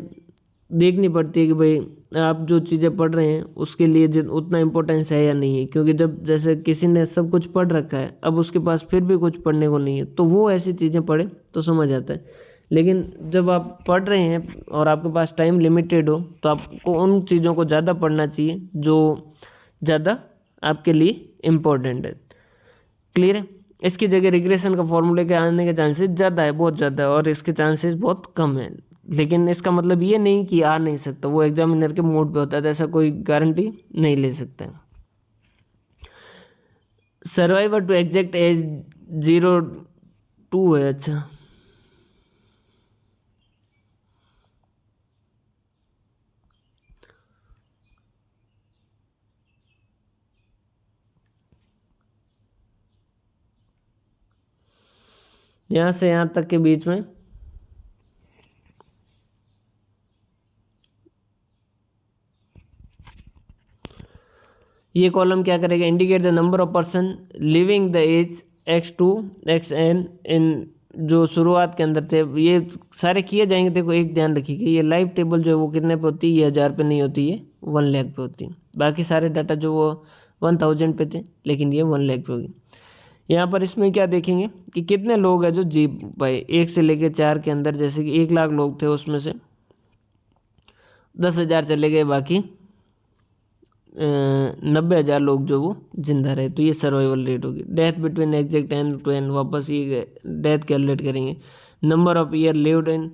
देखनी पड़ती है कि भाई आप जो चीज़ें पढ़ रहे हैं उसके लिए उतना इम्पोर्टेंस है या नहीं है, क्योंकि जब जैसे किसी ने सब कुछ पढ़ रखा है अब उसके पास फिर भी कुछ पढ़ने को नहीं है, तो वो ऐसी चीज़ें पढ़े तो समझ आता है। लेकिन जब आप पढ़ रहे हैं और आपके पास टाइम लिमिटेड हो तो आपको उन चीज़ों को ज़्यादा पढ़ना चाहिए जो ज़्यादा आपके लिए इम्पोर्टेंट है। क्लियर है। इसकी जगह रिग्रेशन का फॉर्मूले के आने के चांसेस ज़्यादा है, बहुत ज़्यादा है, और इसके चांसेस बहुत कम है। लेकिन इसका मतलब ये नहीं कि आ नहीं सकता, वो एग्जामिनर के मूड पे होता है, तो ऐसा कोई गारंटी नहीं ले सकता है। सर्वाइवर टू एग्जैक्ट एज 02 है, अच्छा यहाँ से यहाँ तक के बीच में ये कॉलम क्या करेगा, indicate the number of person living the age x2 xn in, जो शुरुआत के अंदर थे ये सारे किए जाएंगे। देखो एक ध्यान रखिएगा, ये लाइव टेबल जो है वो कितने पे होती है, ये 1000 पे नहीं होती, ये 1 लाख पे होती है। बाकी सारे डाटा जो वो 1000 पे थे, लेकिन ये 1 लाख पे होगी। यहाँ पर इसमें क्या देखेंगे कि कितने लोग हैं जो जी पाए 1 से लेके 4 के अंदर, जैसे कि 1 लाख लोग थे उसमें से 10,000 चले गए, बाकी 90,000 लोग जो वो जिंदा रहे, तो ये सर्वाइवल रेट होगी। Death between exact n to n, वापस ये डेथ कैलकुलेट करेंगे। Number of year lived in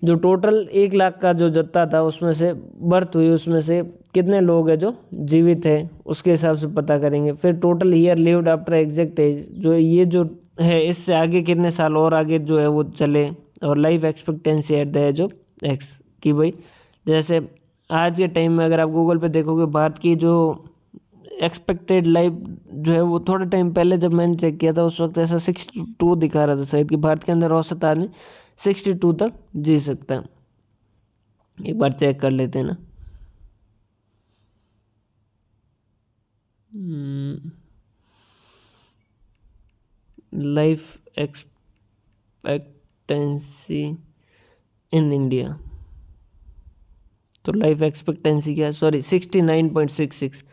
जो टोटल 1 लाख का जो जत्था था उसमें से बर्थ हुई, उसमें से कितने लोग हैं जो जीवित है, उसके हिसाब से पता करेंगे। फिर total year lived after exact as, जो ये जो है इससे आगे कितने साल और आगे जो है वो चले। और life expectancy at the age of X, कि भाई जैसे आज के टाइम में अगर आप गूगल पे देखोगे भारत की जो एक्सपेक्टेड लाइफ जो है वो थोड़े टाइम पहले जब मैंने चेक किया था उस वक्त ऐसा 62 दिखा रहा था शायद, कि भारत के अंदर औसत आदमी 62 तक जी सकता है। एक बार चेक कर लेते हैं ना। लाइफ एक्सपेक्टेंसी इन इंडिया, तो लाइफ एक्सपेक्टेंसी क्या है, सॉरी 69.66,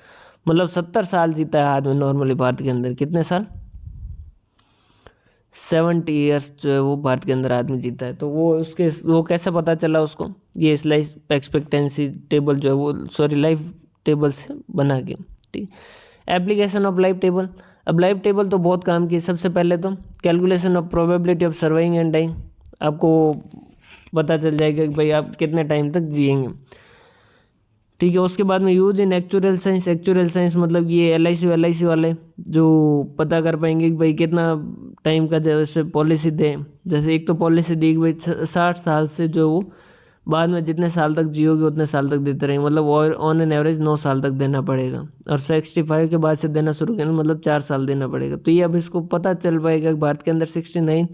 मतलब 70 साल जीता है आदमी नॉर्मली भारत के अंदर। कितने साल? 70 ईयर्स जो है वो भारत के अंदर आदमी जीता है। तो वो कैसे पता चला उसको, ये इस लाइफ एक्सपेक्टेंसी टेबल जो है वो, सॉरी लाइफ टेबल से बना के। ठीक, एप्लीकेशन ऑफ लाइफ टेबल। अब लाइफ टेबल तो बहुत काम की। सबसे पहले तो calculation of probability of surviving and dying, आपको पता चल जाएगा कि भाई आप कितने टाइम तक जिएंगे। ठीक है, उसके बाद में use in actual science. Actual science मतलब ये एल आई सी वाले जो पता कर पाएंगे कि भाई कितना टाइम का जैसे पॉलिसी दें। जैसे एक तो पॉलिसी दी कि भाई 60 साल से जो वो बाद में जितने साल तक जियोगे उतने साल तक देते रहेंगे, मतलब ऑन एन एवरेज 9 साल तक देना पड़ेगा। और 65 के बाद से देना शुरू करना मतलब 4 साल देना पड़ेगा। तो ये अब इसको पता चल पाएगा कि भारत के अंदर 69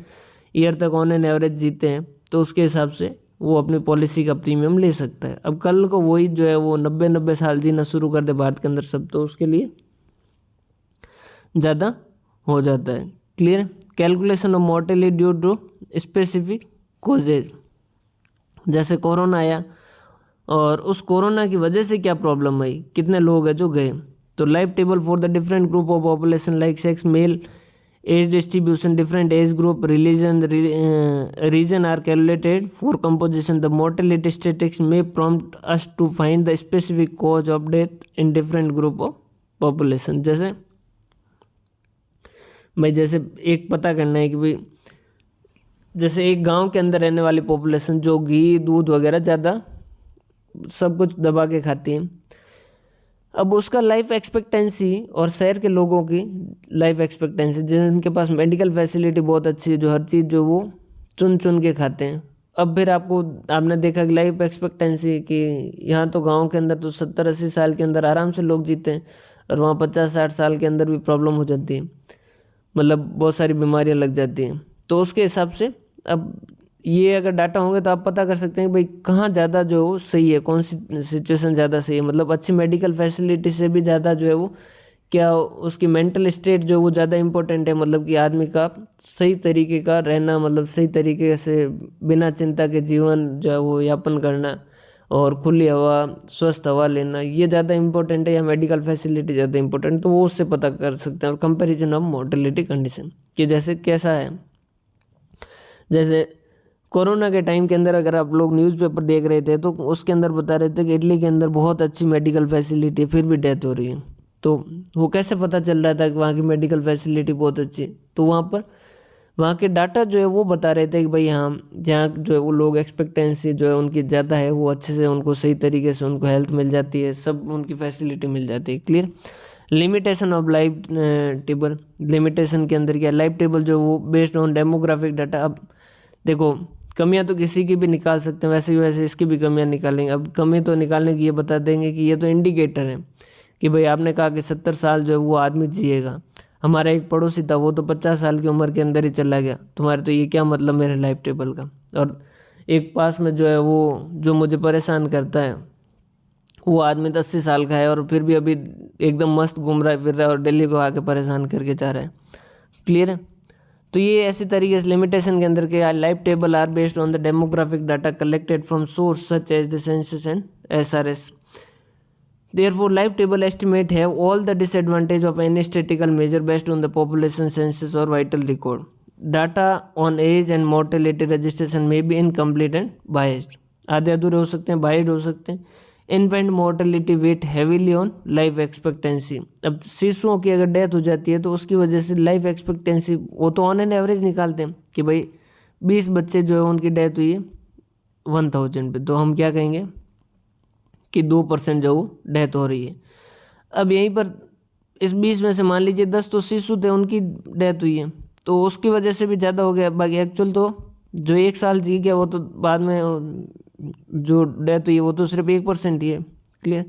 ईयर तक ऑन एन एवरेज जीते हैं, तो उसके हिसाब से वो अपनी पॉलिसी का प्रीमियम ले सकता है। अब कल को वही जो है वो 90 साल जीना शुरू कर दे भारत के अंदर सब, तो उसके लिए ज़्यादा हो जाता है। Clear? Calculation of mortality due to specific causes, जैसे कोरोना आया और उस कोरोना की वजह से क्या प्रॉब्लम आई, कितने लोग हैं जो गए। तो life table for the different group of population like sex, male, age distribution, different age group, religion, region are calculated for composition. The mortality statistics में prompt us to find the specific cause of death in different group of population. जैसे भाई जैसे एक पता करना है कि भाई जैसे एक गांव के अंदर रहने वाली पॉपुलेशन जो घी दूध वगैरह ज़्यादा सब कुछ दबा के खाती है, अब उसका लाइफ एक्सपेक्टेंसी और शहर के लोगों की लाइफ एक्सपेक्टेंसी, जिनके पास मेडिकल फैसिलिटी बहुत अच्छी है, जो हर चीज़ जो वो चुन चुन के खाते हैं। अब फिर आपने देखा कि लाइफ एक्सपेक्टेंसी कि यहाँ तो गांव के अंदर तो 70-80 साल के अंदर आराम से लोग जीते हैं, और वहाँ 50-60 साल के अंदर भी प्रॉब्लम हो जाती है, मतलब बहुत सारी बीमारियाँ लग जाती हैं। तो उसके हिसाब से अब ये अगर डाटा होंगे तो आप पता कर सकते हैं कि भाई कहाँ ज़्यादा जो सही है, कौन सी सिचुएशन ज़्यादा सही है। मतलब अच्छी मेडिकल फैसिलिटी से भी ज़्यादा जो है वो क्या उसकी मेंटल स्टेट जो वो ज़्यादा इम्पोर्टेंट है, मतलब कि आदमी का सही तरीके का रहना, मतलब सही तरीके से बिना चिंता के जीवन जो है वो यापन करना और खुली हवा स्वस्थ हवा लेना, ये ज़्यादा इंपॉर्टेंट है या मेडिकल फैसिलिटी ज़्यादा इंपॉर्टेंट, तो वो उससे पता कर सकते हैं। और कंपैरिजन ऑफ मोर्टेलिटी कंडीशन कि जैसे कैसा है, जैसे कोरोना के टाइम के अंदर अगर आप लोग न्यूज़पेपर देख रहे थे तो उसके अंदर बता रहे थे कि इटली के अंदर बहुत अच्छी मेडिकल फैसिलिटी है फिर भी डेथ हो रही है। तो वो कैसे पता चल रहा था कि वहाँ की मेडिकल फैसिलिटी बहुत अच्छी है, तो वहाँ के डाटा जो है वो बता रहे थे कि भाई हाँ जहाँ जो है वो लोग एक्सपेक्टेंसी जो है उनकी ज़्यादा है, वो अच्छे से उनको सही तरीके से उनको हेल्थ मिल जाती है, सब उनकी फैसिलिटी मिल जाती है। Clear? Limitation of life table, limitation के अंदर क्या, लाइफ टेबल जो वो बेस्ड ऑन डेमोग्राफिक डाटा। अब देखो कमियां तो किसी की भी निकाल सकते हैं, वैसे इसकी भी कमियां निकालेंगे। अब कमी तो निकालने की ये बता देंगे कि ये तो इंडिकेटर है कि भाई आपने कहा कि 70 साल जो है वो आदमी जिएगा, हमारा एक पड़ोसी था वो तो 50 साल की उम्र के अंदर ही चला गया, तुम्हारे तो ये क्या मतलब मेरे लाइफ टेबल का। और एक पास में जो है वो जो मुझे परेशान करता है वो आदमी 80 साल का है और फिर भी अभी एकदम मस्त घूम रहा है फिर रहा है और दिल्ली को आके परेशान करके जा रहा है। क्लियर है? तो ये ऐसी तरीके से लिमिटेशन के अंदर के life table are based on the demographic data collected from source such as the census and SRS। Therefore, life table estimate have all the disadvantage of any statistical measure based on the population census or vital record. Data on age and mortality registration may be incomplete and biased. आधे अधूरे हो सकते हैं, biased हो सकते हैं। Infant mortality weight heavily on life expectancy. अब शिशुओं की अगर डेथ हो जाती है तो उसकी वजह से लाइफ एक्सपेक्टेंसी वो तो ऑन एन एवरेज निकालते हैं कि भाई 20 बच्चे जो है उनकी डेथ हुई है 1000 पे, तो हम क्या कहेंगे कि 2% जो डेथ हो रही है। अब यहीं पर इस 20 में से मान लीजिए 10 तो शिशु थे, उनकी डेथ हुई है, तो उसकी वजह से भी ज़्यादा हो गया। बाकी एक्चुअल तो जो 1 साल जी गया वो तो बाद में जो डेथ हुई है वो तो सिर्फ 1% ही है। Clear?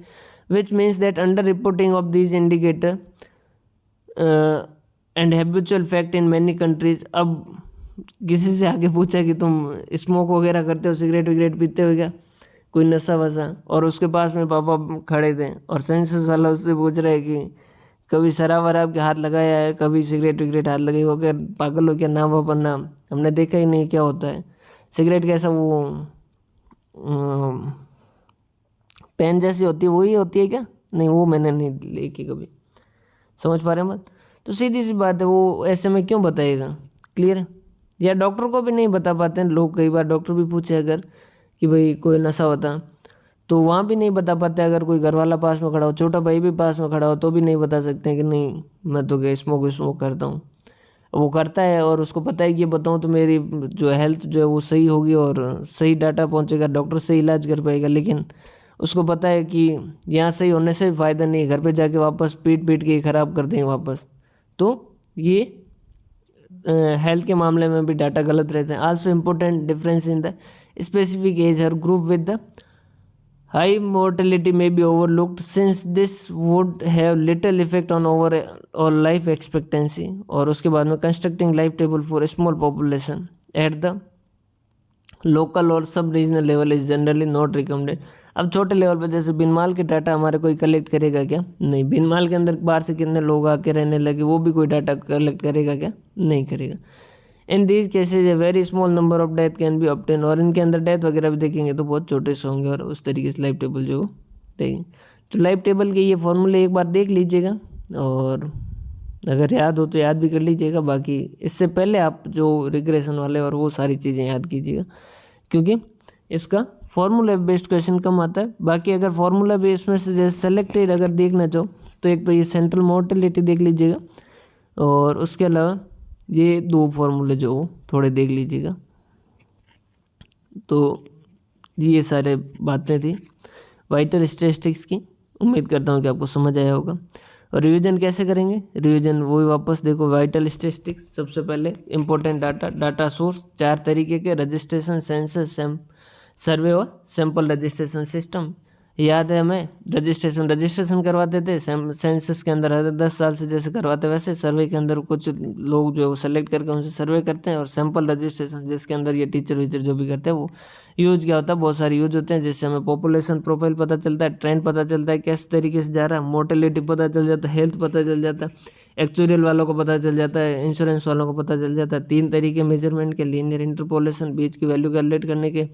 Which means that under reporting of these indicator and habitual fact in many countries. अब किसी से आगे पूछा कि तुम स्मोक वगैरह करते हो, सिगरेट विगरेट पीते हो क्या, कोई नशा वशा, और उसके पास में पापा खड़े थे और सेंसस वाला उससे पूछ रहा है कि कभी शराब वराब के हाथ लगाया है, कभी सिगरेट विगरेट हाथ लगे, वो क्या पागल हो क्या, नाम वापन नाम हमने देखा ही नहीं क्या होता है, सिगरेट कैसा वो पेन जैसी होती है वही होती है क्या, नहीं वो मैंने नहीं लेके कभी, समझ पा रहे हैं बात। तो सीधी सी बात है, वो ऐसे में क्यों बताएगा। क्लियर है? या डॉक्टर को भी नहीं बता पाते हैं लोग, कई बार डॉक्टर भी पूछे अगर कि भाई कोई नशा होता, तो वहाँ भी नहीं बता पाते। अगर कोई घर वाला पास में खड़ा हो, छोटा भाई भी पास में खड़ा हो, तो भी नहीं बता सकते कि नहीं मैं तो क्या स्मोक करता हूँ। वो करता है और उसको पता है कि ये बताऊँ तो मेरी जो हेल्थ जो है वो सही होगी और सही डाटा पहुँचेगा, डॉक्टर सही इलाज कर पाएगा। लेकिन उसको पता है कि यहाँ सही होने से भी फ़ायदा नहीं, घर पे जाके वापस पीट पीट के ख़राब कर देंगे वापस। तो ये हेल्थ के मामले में भी डाटा गलत रहते हैं। Also important difference in the specific age और group with the high mortality may be overlooked since this would have little effect on overall life expectancy। और उसके बाद में constructing life table for a small population at the local और सब regional level is generally not recommended. अब छोटे level पे जैसे बिनमाल के डाटा हमारे कोई कलेक्ट करेगा क्या, नहीं। बिनमाल के अंदर बाहर से कितने लोग आके रहने लगे वो भी कोई डाटा कलेक्ट करेगा क्या, नहीं करेगा। In these cases a very small number of death can be obtain. और इनके अंदर डेथ वगैरह भी देखेंगे तो बहुत छोटे से होंगे और उस तरीके से लाइफ टेबल जो देखेंगे। तो लाइफ टेबल के ये फॉर्मूले एक बार देख लीजिएगा और अगर याद हो तो याद भी कर लीजिएगा। बाकी इससे पहले आप जो रिग्रेशन वाले और वो सारी चीज़ें याद कीजिएगा, क्योंकि इसका फॉर्मूला बेस्ड क्वेश्चन कम आता है। बाकी अगर फॉर्मूला बेस्ड में से जैसे सेलेक्टेड अगर देखना चाहो तो एक तो ये सेंट्रल मोर्टेलिटी देख लीजिएगा और उसके अलावा ये 2 फॉर्मूले जो थोड़े देख लीजिएगा। तो ये सारे बातें थी वाइटल स्टैटिस्टिक्स की। उम्मीद करता हूँ कि आपको समझ आया होगा। और रिवीजन कैसे करेंगे, रिवीजन वही वापस देखो। वाइटल स्टैटिस्टिक्स सबसे पहले इंपॉर्टेंट डाटा सोर्स 4 तरीके के, रजिस्ट्रेशन, सेंसस, सर्वे और सैंपल रजिस्ट्रेशन सिस्टम। याद है हमें, रजिस्ट्रेशन करवाते थे सेंसस के अंदर 10 साल से जैसे करवाते वैसे, सर्वे के अंदर कुछ लोग जो सेलेक्ट करके उनसे सर्वे करते हैं, और सैंपल रजिस्ट्रेशन जिसके अंदर ये टीचर वीचर जो भी करते हैं वो यूज क्या होता है, बहुत सारे यूज होते हैं जिससे हमें पॉपुलेशन प्रोफाइल पता चलता है, ट्रेंड पता चलता है किस तरीके से जा रहा है, मोर्टेलिटी पता चल जाता है, हेल्थ पता चल जाता है, एक्चुअरियल वालों को पता चल जाता है, इंश्योरेंस वालों को पता चल जाता है। 3 तरीके मेजरमेंट के, लीनियर इंटरपोलेशन बीच की वैल्यू कैलकुलेट करने के,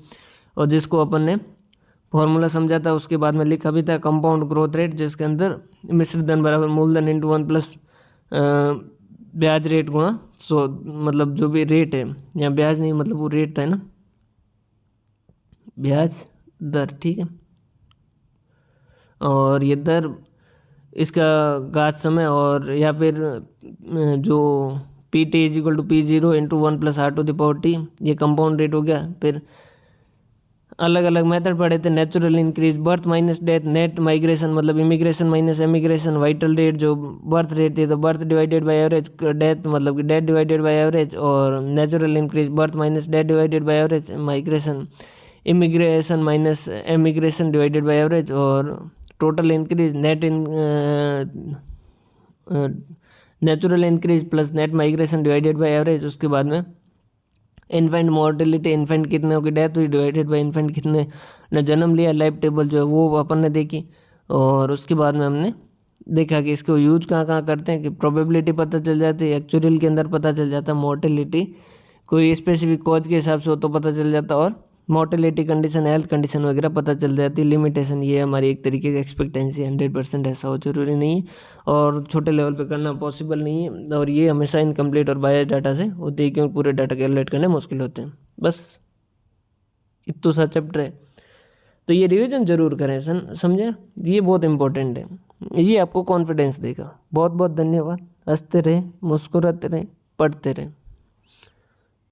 और जिसको अपन ने फॉर्मूला समझा था उसके बाद में लिखा भी था कंपाउंड ग्रोथ रेट, जिसके अंदर मिश्र धन बराबर मूलधन इंटू 1 प्लस ब्याज रेट गुणा 100, मतलब जो भी रेट है, या ब्याज नहीं मतलब वो रेट था ना, ब्याज दर, ठीक है। और ये दर इसका घात समय, और या फिर जो P T is equal to P0 into 1 plus R⁻T, ये कंपाउंड रेट हो गया। फिर अलग अलग मेथड पढ़े थे, natural increase, birth minus death, net migration मतलब immigration minus emigration, vital rate जो बर्थ रेट थी तो birth divided by average, death मतलब कि डेथ डिवाइडेड बाय एवरेज, और natural increase birth minus death divided by average, migration immigration minus emigration divided by average, और total increase natural increase plus net migration divided by average. उसके बाद में infant mortality, infant कितने की death हुई divided by infant कितने ने जन्म लिया, लाइफ टेबल जो है वो अपन ने देखी। और उसके बाद में हमने देखा कि इसको यूज कहाँ कहाँ करते हैं, कि प्रोबेबिलिटी पता चल जाती है, एक्चुअल के अंदर पता चल जाता है, मोर्टेलिटी कोई स्पेसिफिक कॉज के हिसाब से हो तो पता चल जाता, और मोर्टेलिटी कंडीशन, हेल्थ कंडीशन वगैरह पता चल जाती है। लिमिटेशन ये हमारी एक तरीके की एक्सपेक्टेंसी 100% ऐसा हो जरूरी नहीं है, और छोटे लेवल पे करना पॉसिबल नहीं है, और ये हमेशा इनकम्प्लीट और बायस डाटा से होते हैं, क्योंकि पूरे डाटा कैलकुलेट करने मुश्किल होते हैं। बस इतना सा चैप्टर है, तो ये रिवीजन जरूर करें, समझे, ये बहुत इंपॉर्टेंट है, ये आपको कॉन्फिडेंस देगा। बहुत बहुत धन्यवाद। हंसते रहे, मुस्कुराते रहे, पढ़ते रहे।